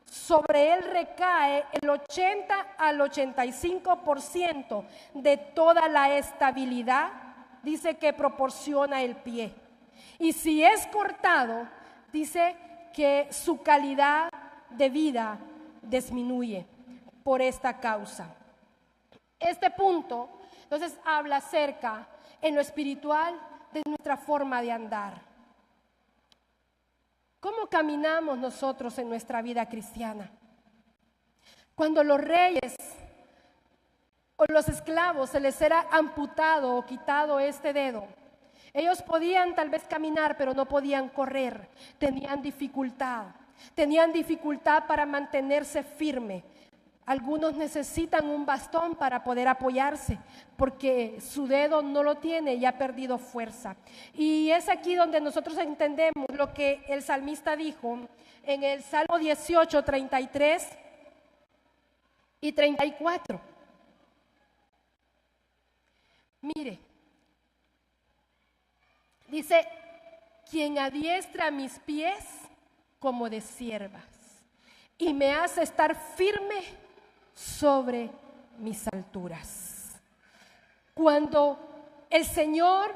sobre él recae el 80 al 85% de toda la estabilidad, dice, que proporciona el pie. Y si es cortado, dice que su calidad de vida disminuye por esta causa. Este punto, entonces, habla acerca, en lo espiritual, de nuestra forma de andar. ¿Cómo caminamos nosotros en nuestra vida cristiana? Cuando los reyes o los esclavos se les era amputado o quitado este dedo, ellos podían tal vez caminar, pero no podían correr. Tenían dificultad para mantenerse firme. Algunos necesitan un bastón para poder apoyarse, porque su dedo no lo tiene y ha perdido fuerza. Y es aquí donde nosotros entendemos lo que el salmista dijo en el Salmo 18, 33 y 34. Mire, dice: quien adiestra mis pies como de siervas y me hace estar firme sobre mis alturas. Cuando el Señor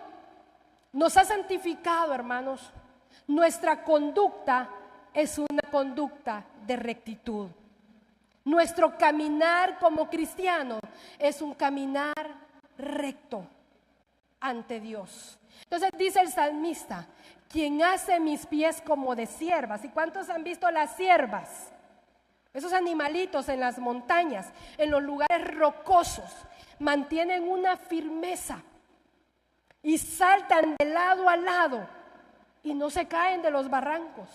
nos ha santificado, hermanos, nuestra conducta es una conducta de rectitud. Nuestro caminar como cristiano es un caminar recto ante Dios. Entonces dice el salmista: quien hace mis pies como de siervas. ¿Y cuántos han visto las siervas? Esos animalitos en las montañas, en los lugares rocosos, mantienen una firmeza y saltan de lado a lado y no se caen de los barrancos.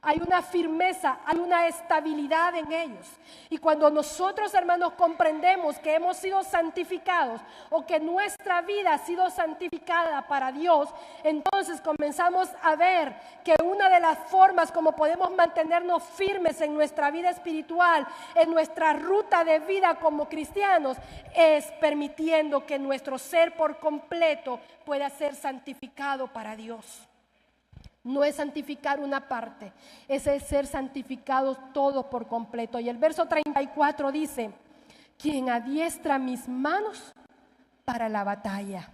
Hay una firmeza, hay una estabilidad en ellos. Y cuando nosotros, hermanos, comprendemos que hemos sido santificados o que nuestra vida ha sido santificada para Dios, entonces comenzamos a ver que una de las formas como podemos mantenernos firmes en nuestra vida espiritual, en nuestra ruta de vida como cristianos, es permitiendo que nuestro ser por completo pueda ser santificado para Dios. No es santificar una parte, es el ser santificado todo por completo. Y el verso 34 dice: quien adiestra mis manos para la batalla.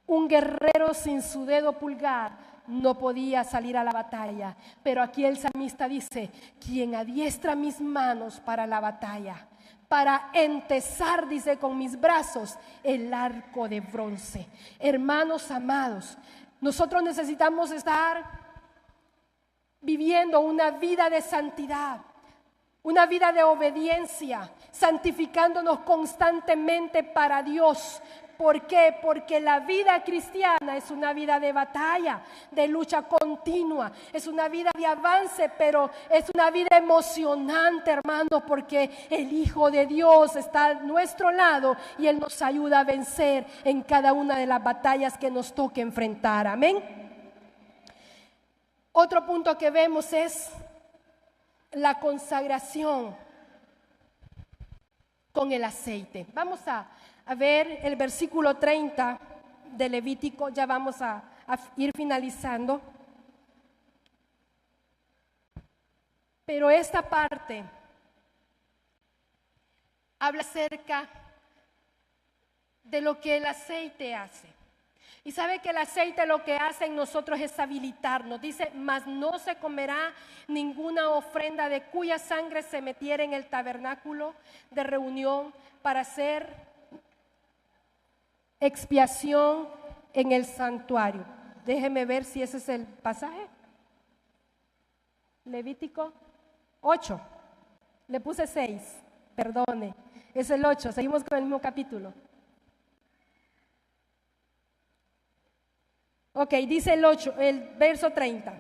Un guerrero sin su dedo pulgar no podía salir a la batalla, pero aquí el salmista dice: quien adiestra mis manos para la batalla, para entesar, dice, con mis brazos el arco de bronce. Hermanos amados, nosotros necesitamos estar viviendo una vida de santidad, una vida de obediencia, santificándonos constantemente para Dios. ¿Por qué? Porque la vida cristiana es una vida de batalla, de lucha continua, es una vida de avance, pero es una vida emocionante, hermano, porque el Hijo de Dios está a nuestro lado y Él nos ayuda a vencer en cada una de las batallas que nos toque enfrentar. Amén. Otro punto que vemos es la consagración con el aceite. Vamos a ver el versículo 30 de Levítico, ya vamos a ir finalizando. Pero esta parte habla acerca de lo que el aceite hace. Y sabe que el aceite lo que hace en nosotros es habilitarnos. Dice: mas no se comerá ninguna ofrenda de cuya sangre se metiera en el tabernáculo de reunión para hacer expiación en el santuario. Déjeme ver si ese es el pasaje. Levítico 8. Le puse 6, perdone. Es el 8, seguimos con el mismo capítulo. Ok, dice el 8, el verso 30.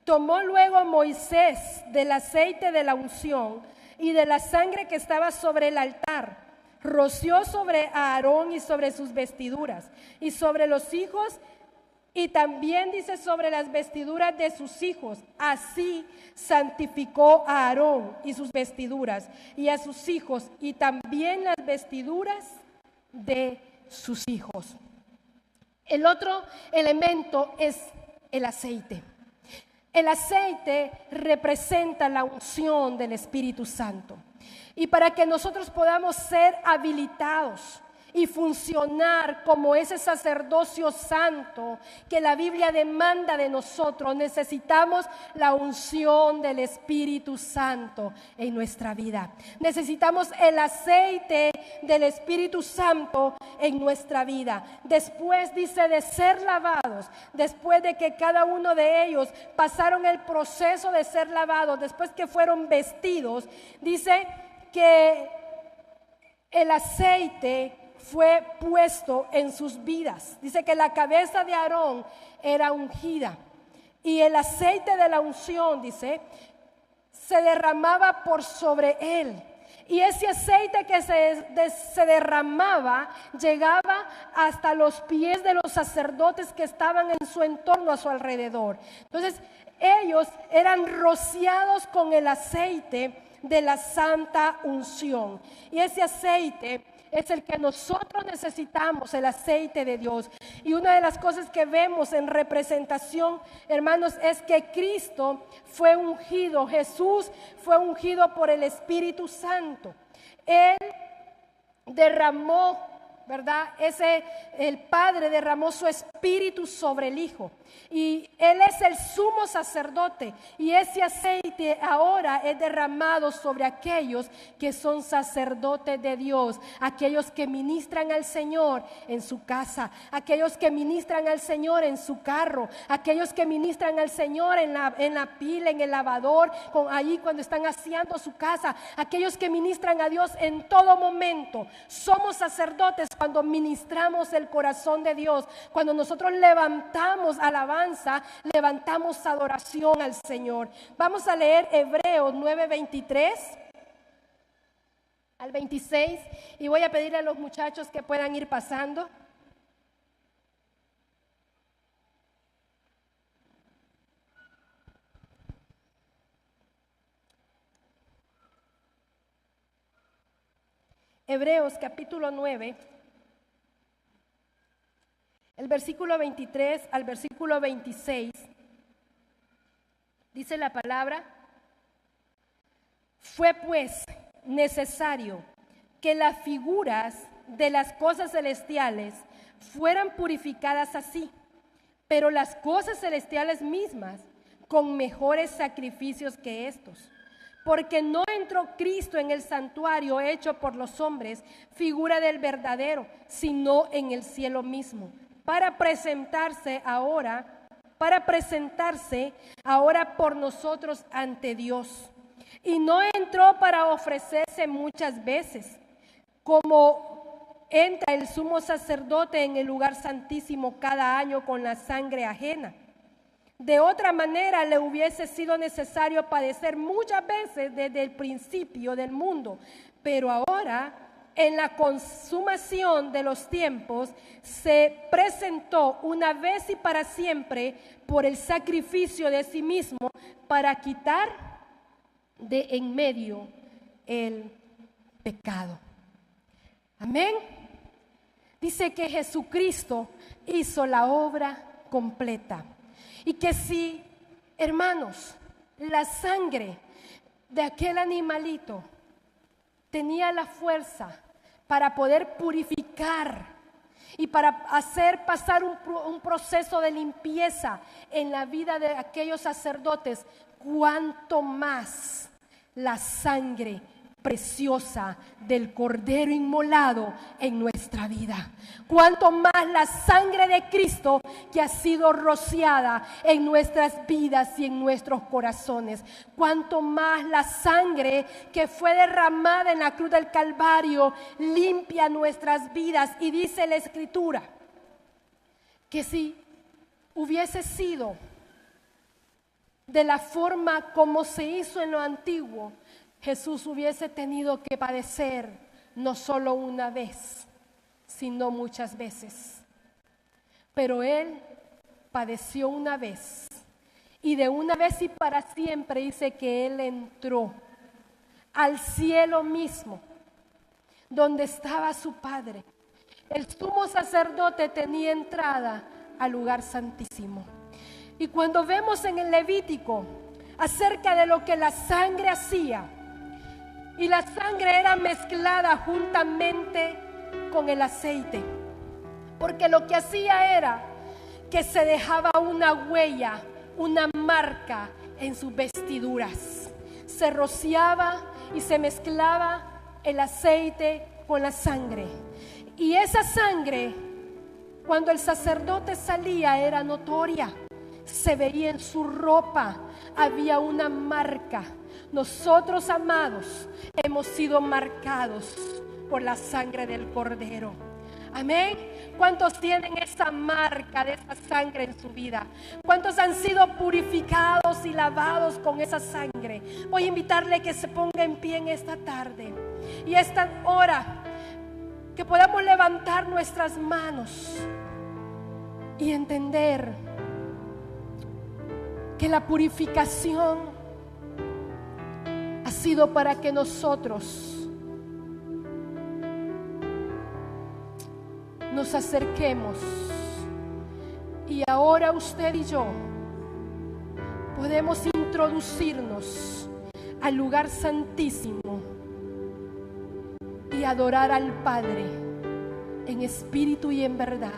Tomó luego Moisés del aceite de la unción y de la sangre que estaba sobre el altar, roció sobre Aarón y sobre sus vestiduras y sobre los hijos, y también dice sobre las vestiduras de sus hijos. Así santificó a Aarón y sus vestiduras y a sus hijos, y también las vestiduras de sus hijos. El otro elemento es el aceite. El aceite representa la unción del Espíritu Santo. Y para que nosotros podamos ser habilitados y funcionar como ese sacerdocio santo que la Biblia demanda de nosotros, necesitamos la unción del Espíritu Santo en nuestra vida. Necesitamos el aceite del Espíritu Santo en nuestra vida. Después dice de ser lavados, después de que cada uno de ellos pasaron el proceso de ser lavados, después que fueron vestidos, dice que el aceite fue puesto en sus vidas. Dice que la cabeza de Aarón era ungida y el aceite de la unción, dice, se derramaba por sobre él. Y ese aceite que se derramaba llegaba hasta los pies de los sacerdotes que estaban en su entorno, a su alrededor. Entonces ellos eran rociados con el aceite de la santa unción. Y ese aceite es el que nosotros necesitamos, el aceite de Dios. Y una de las cosas que vemos en representación, hermanos, es que Cristo fue ungido, Jesús fue ungido por el Espíritu Santo. Él derramó, ¿verdad? El Padre derramó su Espíritu sobre el Hijo. Y Él es el sumo sacerdote. Y ese aceite ahora es derramado sobre aquellos que son sacerdotes de Dios. Aquellos que ministran al Señor en su casa. Aquellos que ministran al Señor en su carro. Aquellos que ministran al Señor en la pila, en el lavador, ahí cuando están aseando su casa. Aquellos que ministran a Dios en todo momento. Somos sacerdotes cuando ministramos el corazón de Dios. Cuando nosotros levantamos alabanza, levantamos adoración al Señor. Vamos a leer Hebreos 9:23 al 26 y voy a pedirle a los muchachos que puedan ir pasando. Hebreos capítulo 9. El versículo 23 al versículo 26, dice la palabra: fue pues necesario que las figuras de las cosas celestiales fueran purificadas así, pero las cosas celestiales mismas con mejores sacrificios que estos. Porque no entró Cristo en el santuario hecho por los hombres, figura del verdadero, sino en el cielo mismo, para presentarse ahora por nosotros ante Dios. Y no entró para ofrecerse muchas veces, como entra el sumo sacerdote en el lugar santísimo cada año con la sangre ajena. De otra manera le hubiese sido necesario padecer muchas veces desde el principio del mundo, pero ahora, en la consumación de los tiempos, se presentó una vez y para siempre por el sacrificio de sí mismo para quitar de en medio el pecado. Amén. Dice que Jesucristo hizo la obra completa. Y que si, hermanos, la sangre de aquel animalito tenía la fuerza para poder purificar y para hacer pasar un proceso de limpieza en la vida de aquellos sacerdotes, cuánto más la sangre preciosa del Cordero inmolado en nuestra vida. Cuanto más la sangre de Cristo que ha sido rociada en nuestras vidas y en nuestros corazones. Cuanto más la sangre que fue derramada en la cruz del Calvario limpia nuestras vidas. Y dice la Escritura que si hubiese sido de la forma como se hizo en lo antiguo, Jesús hubiese tenido que padecer no solo una vez, sino muchas veces. Pero Él padeció una vez, y de una vez y para siempre dice que Él entró al cielo mismo, donde estaba su Padre. El sumo sacerdote tenía entrada al lugar santísimo. Y cuando vemos en el Levítico acerca de lo que la sangre hacía, y la sangre era mezclada juntamente con el aceite, porque lo que hacía era que se dejaba una huella, una marca en sus vestiduras. Se rociaba y se mezclaba el aceite con la sangre. Y esa sangre, cuando el sacerdote salía, era notoria. Se veía en su ropa, había una marca. nosotros, amados, hemos sido marcados por la sangre del Cordero. Amén. ¿Cuántos tienen esa marca de esa sangre en su vida? ¿Cuántos han sido purificados y lavados con esa sangre? Voy a invitarle que se ponga en pie en esta tarde y esta hora, que podamos levantar nuestras manos y entender que la purificación ha sido para que nosotros nos acerquemos, y ahora usted y yo podemos introducirnos al lugar santísimo y adorar al Padre en espíritu y en verdad.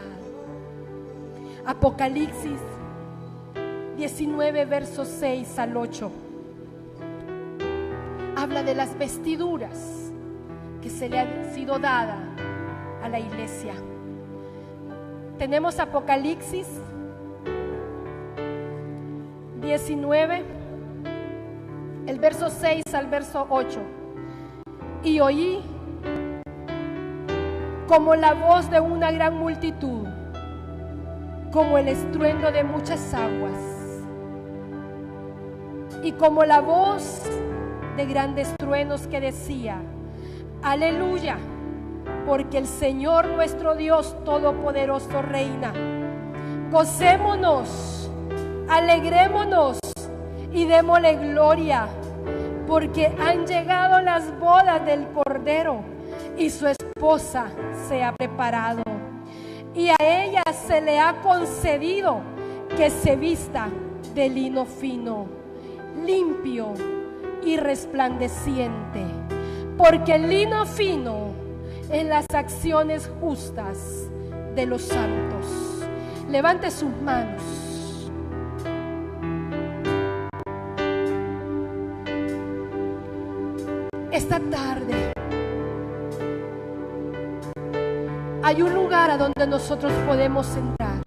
Apocalipsis 19, versos 6 al 8 habla de las vestiduras que se le han sido dadas a la iglesia. Tenemos Apocalipsis 19, el verso 6 al verso 8. Y oí como la voz de una gran multitud, como el estruendo de muchas aguas, y como la voz de grandes truenos que decía: Aleluya, porque el Señor nuestro Dios Todopoderoso reina. Gocémonos, alegrémonos y démosle gloria, porque han llegado las bodas del Cordero y su esposa se ha preparado. Y a ella se le ha concedido que se vista de lino fino, limpio y resplandeciente, porque el lino fino en las acciones justas de los santos. Levante sus manos. Esta tarde hay un lugar a donde nosotros podemos entrar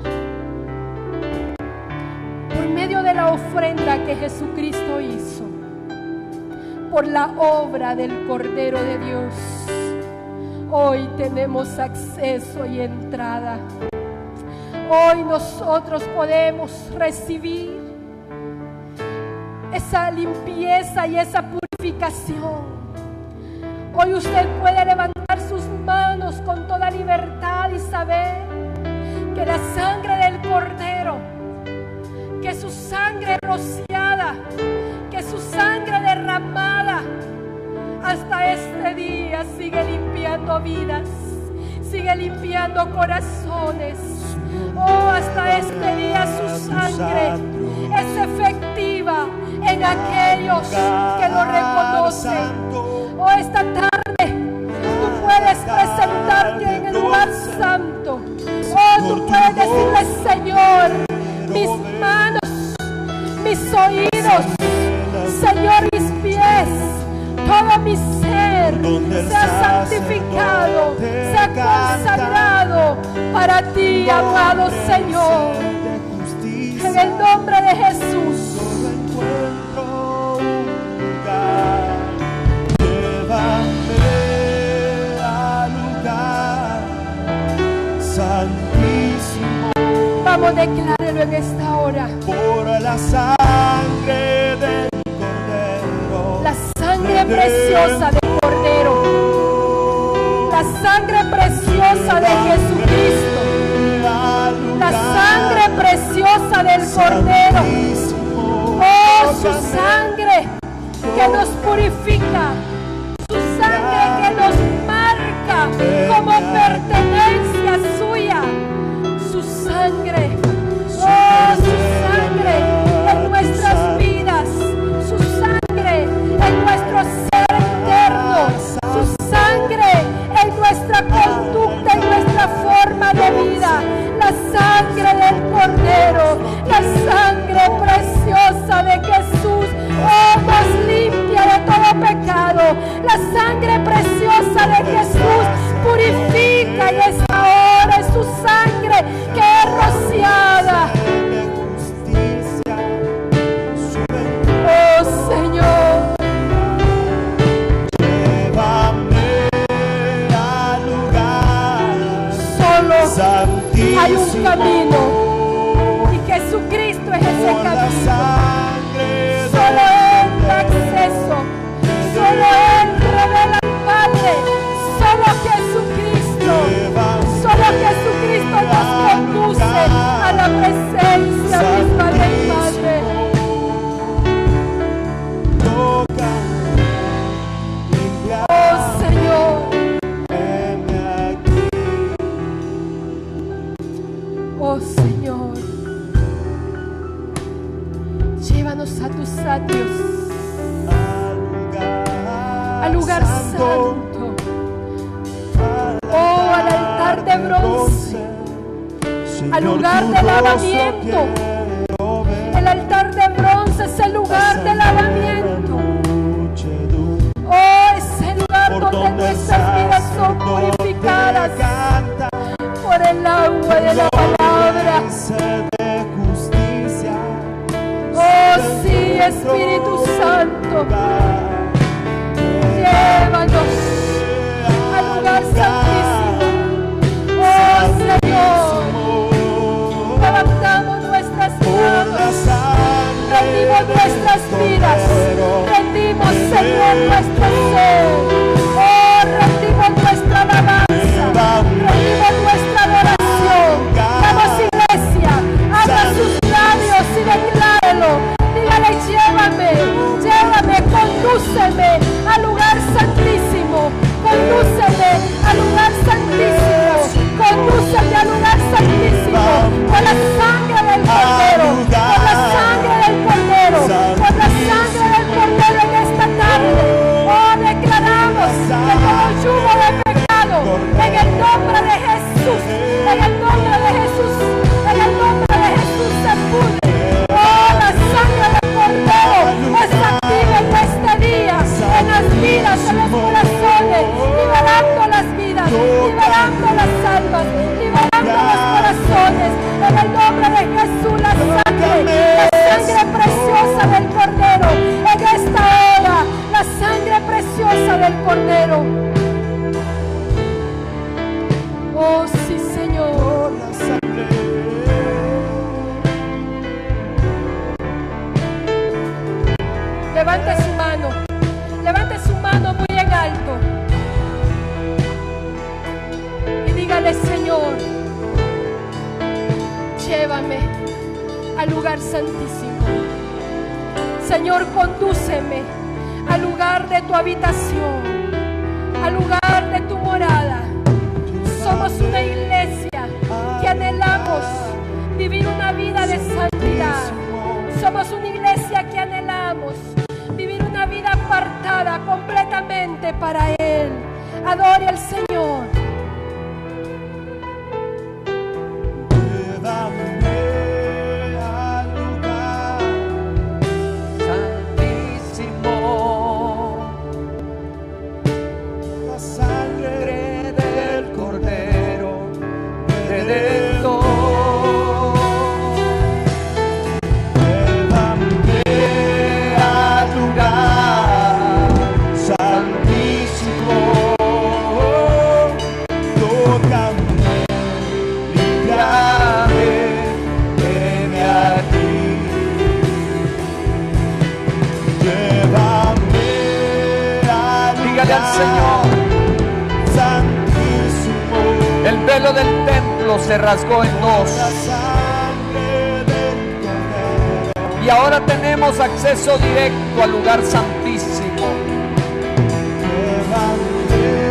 por medio de la ofrenda que Jesucristo hizo, por la obra del Cordero de Dios. Hoy tenemos acceso y entrada. Hoy nosotros podemos recibir esa limpieza y esa purificación. Hoy usted puede levantar sus manos con toda libertad y saber que la sangre del Cordero, que su sangre rociada, que su sangre derramada hasta este día sigue limpiando vidas, sigue limpiando corazones. Oh, hasta este día su sangre es efectiva en aquellos que lo reconocen. Oh, esta tarde tú puedes presentarte en el lugar santo. Oh, tú puedes decirle: Señor, mis manos, mis oídos, Señor, mis pies, todo mi ser sea santificado, sea consagrado para ti, amado Señor. En el nombre de Jesús. Vamos, declárelo en esta hora. Por la sangre del Cordero, la sangre preciosa del Cordero, la sangre preciosa de Jesucristo, la sangre preciosa del Cordero. Oh, su sangre que nos purifica, su sangre que nos marca como pertenencia suya. Su sangre, oh, su sangre en nuestras vidas, su sangre en nuestro ser interno, su sangre en nuestra conducta, en nuestra forma de vida, la sangre del Cordero, la sangre preciosa de Jesús, oh, nos limpia de todo pecado, la sangre preciosa hay un camino y Jesucristo es ese camino. Solo Él da acceso, solo Él revela al Padre, solo Jesucristo nos conduce a la presencia misma del Padre. Oh Señor, oh Señor, llévanos a tus atrios, al lugar santo, oh, al altar de bronce, al lugar de lavamiento. El altar de bronce es el lugar de lavamiento. Oh, es el lugar donde nuestras vidas son purificadas por el agua de la palabra. Oh, sí, Espíritu Santo, llévanos al lugar santísimo. Oh, Señor, levantamos nuestras manos, rendimos nuestras vidas, rendimos, Señor, nuestro ser. Oh, rendimos nuestra alabanza, rendimos nuestra adoración. Vamos, iglesia, abra sus labios y declárelo. Dígale, llévame, condúceme al lugar santísimo, condúceme al lugar santísimo, condúceme al lugar santísimo, por la sangre del Cordero, por la sangre del Cordero, por la sangre del Cordero en esta tarde. Oh, declaramos que todo yugo de pecado, en el nombre de Jesús, en el nombre de Jesús, en el nombre de Jesús se pudre. Oh, la sangre del Cordero es activa en este día, en las vidas, en los corazones, liberando las vidas, liberando las almas, liberando los corazones, en el nombre de Jesús. La sangre preciosa del Cordero, en esta hora, la sangre preciosa del Cordero. Oh, sí, Señor, la sangre. Levante su mano muy en alto y dígale, Señor, llévame al lugar santísimo. Señor, condúceme al lugar de tu habitación, al lugar de tu morada. Somos una iglesia que anhelamos vivir una vida de santidad. Somos una iglesia que anhelamos vivir una vida apartada completamente para Él. Adore al Señor. Al Señor, el velo del templo se rasgó en dos y ahora tenemos acceso directo al lugar santísimo.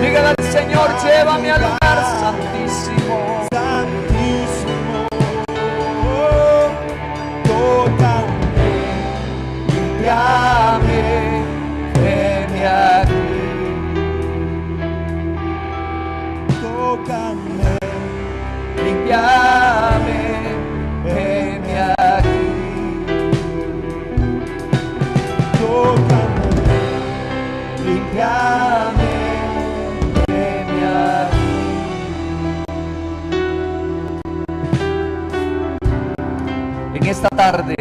Dígale al Señor, llévame al lugar santísimo. Tócame, limpiame, ven aquí. Limpiame, heme aquí. Tócame, limpiame, heme aquí. En esta tarde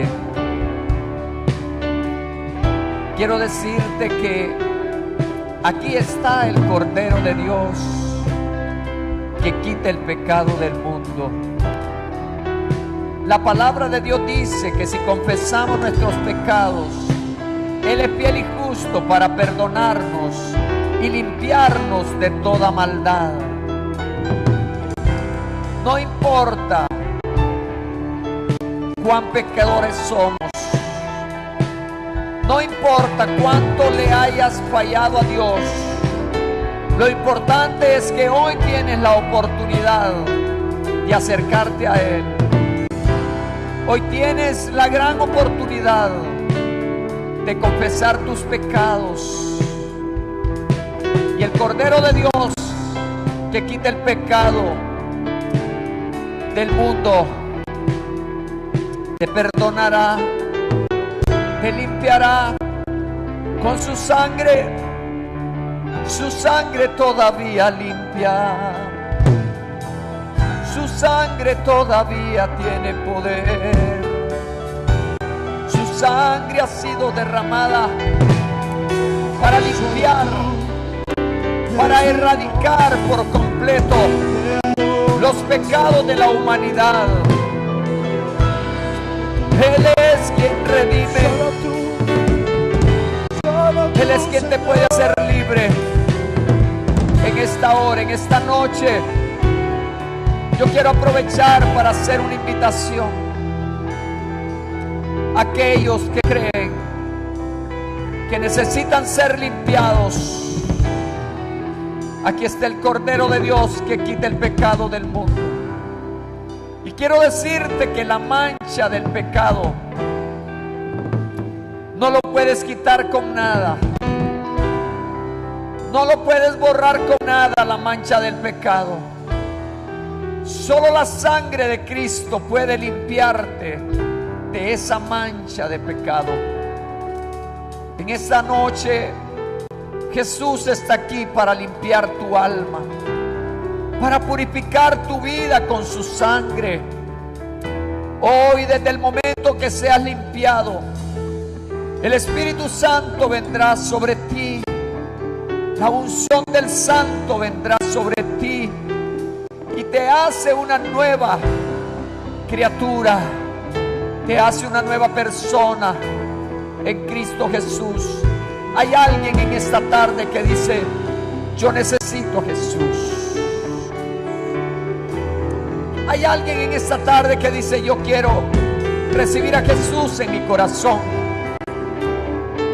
quiero decirte que aquí está el Cordero de Dios que quita el pecado del mundo. La palabra de Dios dice que si confesamos nuestros pecados, Él es fiel y justo para perdonarnos y limpiarnos de toda maldad. No importa cuán pecadores somos, no importa cuánto le hayas fallado a Dios, lo importante es que hoy tienes la oportunidad de acercarte a Él. Hoy tienes la gran oportunidad de confesar tus pecados. Y el Cordero de Dios que quita el pecado del mundo te perdonará, te limpiará con su sangre. Su sangre todavía limpia. Su sangre todavía tiene poder. Su sangre ha sido derramada para limpiar, para erradicar por completo los pecados de la humanidad. Él es quien redime. Él es quien te puede hacer libre. En esta hora, en esta noche, yo quiero aprovechar para hacer una invitación a aquellos que creen que necesitan ser limpiados. Aquí está el Cordero de Dios que quita el pecado del mundo. Y quiero decirte que la mancha del pecado no lo puedes quitar con nada. No lo puedes borrar con nada, la mancha del pecado. Solo la sangre de Cristo puede limpiarte de esa mancha de pecado. En esta noche Jesús está aquí para limpiar tu alma, para purificar tu vida con su sangre. Hoy, desde el momento que seas limpiado, el Espíritu Santo vendrá sobre ti. La unción del Santo vendrá sobre ti y te hace una nueva criatura, te hace una nueva persona en Cristo Jesús. Hay alguien en esta tarde que dice: yo necesito a Jesús. Hay alguien en esta tarde que dice: yo quiero recibir a Jesús en mi corazón.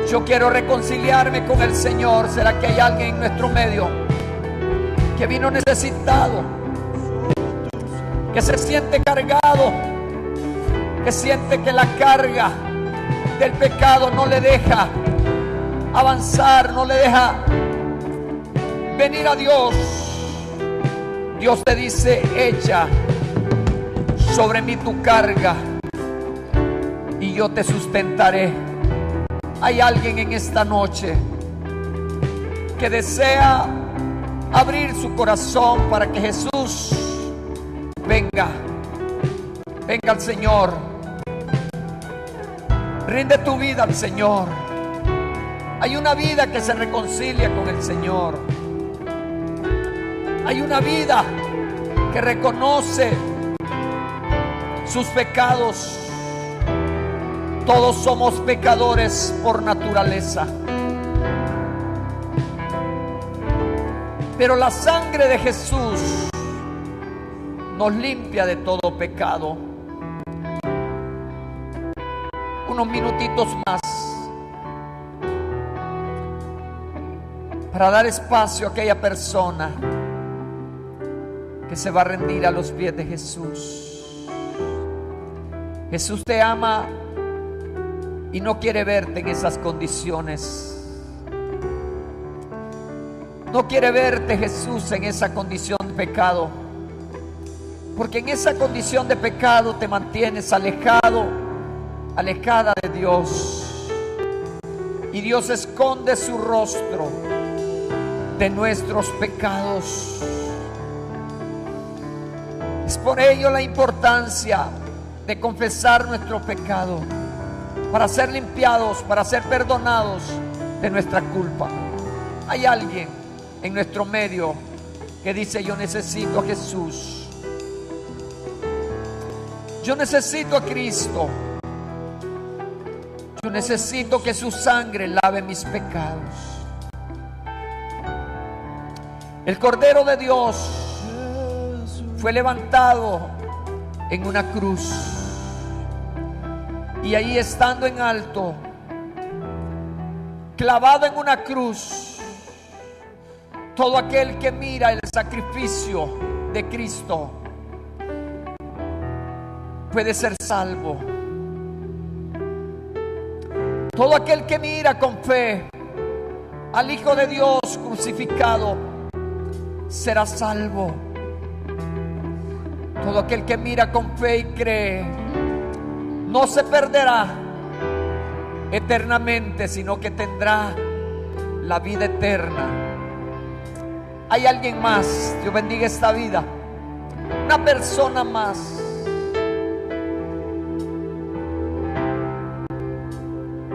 Yo quiero reconciliarme con el Señor. ¿Será que hay alguien en nuestro medio que vino necesitado, que se siente cargado, que siente que la carga del pecado no le deja avanzar, no le deja venir a Dios? Dios te dice: echa sobre mí tu carga y yo te sustentaré. Hay alguien en esta noche que desea abrir su corazón para que Jesús venga al Señor. Rinde tu vida al Señor. Hay una vida que se reconcilia con el Señor. Hay una vida que reconoce sus pecados. Todos somos pecadores por naturaleza, pero la sangre de Jesús nos limpia de todo pecado. Unos minutitos más para dar espacio a aquella persona que se va a rendir a los pies de Jesús. Jesús te ama y no quiere verte en esas condiciones. No quiere verte, Jesús, en esa condición de pecado, porque en esa condición de pecado te mantienes alejada de Dios, y Dios esconde su rostro de nuestros pecados. Es por ello la importancia de confesar nuestro pecado, para ser limpiados, para ser perdonados de nuestra culpa. Hay alguien en nuestro medio que dice: yo necesito a Jesús. Yo necesito a Cristo. Yo necesito que su sangre lave mis pecados. El Cordero de Dios fue levantado en una cruz. Y ahí, estando en alto, clavado en una cruz, todo aquel que mira el sacrificio de Cristo puede ser salvo. Todo aquel que mira con fe al Hijo de Dios crucificado será salvo. Todo aquel que mira con fe y cree no se perderá eternamente, sino que tendrá la vida eterna. Hay alguien más, Dios bendiga esta vida, una persona más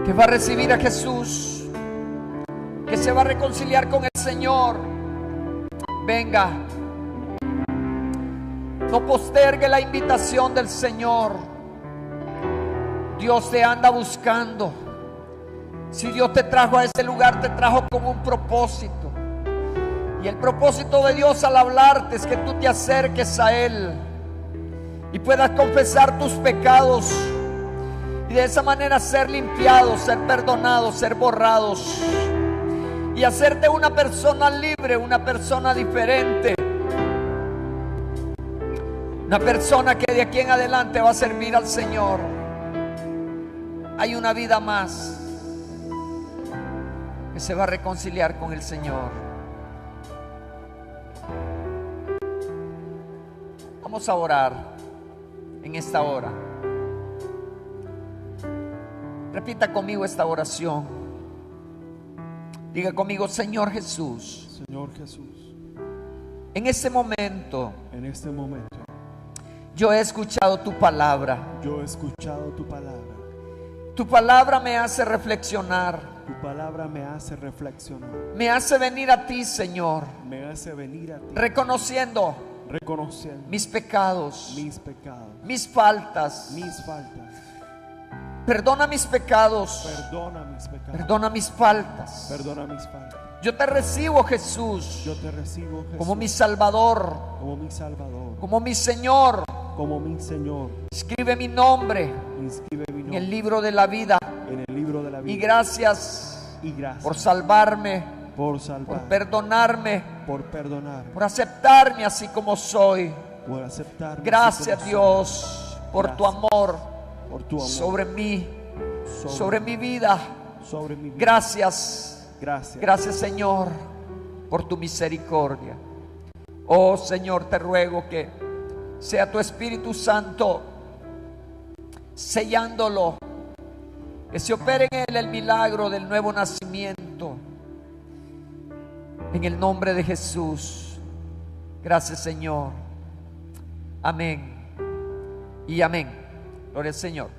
que va a recibir a Jesús, que se va a reconciliar con el Señor. Venga, no postergue la invitación del Señor. Dios te anda buscando. Si Dios te trajo a este lugar, te trajo con un propósito. Y el propósito de Dios al hablarte es que tú te acerques a Él y puedas confesar tus pecados, y de esa manera ser limpiados, ser perdonados, ser borrados, y hacerte una persona libre, una persona diferente, una persona que de aquí en adelante va a servir al Señor. Hay una vida más que se va a reconciliar con el Señor. Vamos a orar en esta hora. Repita conmigo esta oración. Diga conmigo: Señor Jesús, Señor Jesús, en este momento yo he escuchado tu palabra. he escuchado tu palabra. Tu palabra me hace reflexionar. Tu palabra me hace reflexionar. Me hace venir a ti, Señor, Me hace venir a ti reconociendo reconociendo mis pecados, mis pecados, mis faltas. mis faltas. Perdona mis pecados, Perdona mis pecados. perdona mis faltas. Perdona mis faltas. Yo te recibo, Jesús, Yo te recibo, Jesús, como mi Salvador, como mi Salvador, como mi Señor. como mi Señor. Escribe mi nombre Inscribe mi en nombre el libro de la vida. en el libro de la vida. Y gracias Y gracias por salvarme, por por salvar, perdonarme, por perdonar, por aceptarme así como soy. por aceptar. Gracias, Dios, por tu amor por tu amor sobre mí, sobre sobre mi vida. sobre mi vida. Gracias, Gracias. gracias, Señor, por tu misericordia. Oh Señor, te ruego que sea tu Espíritu Santo sellándolo, que se opere en él el milagro del nuevo nacimiento, en el nombre de Jesús. Gracias, Señor. Amén y amén. Gloria al Señor.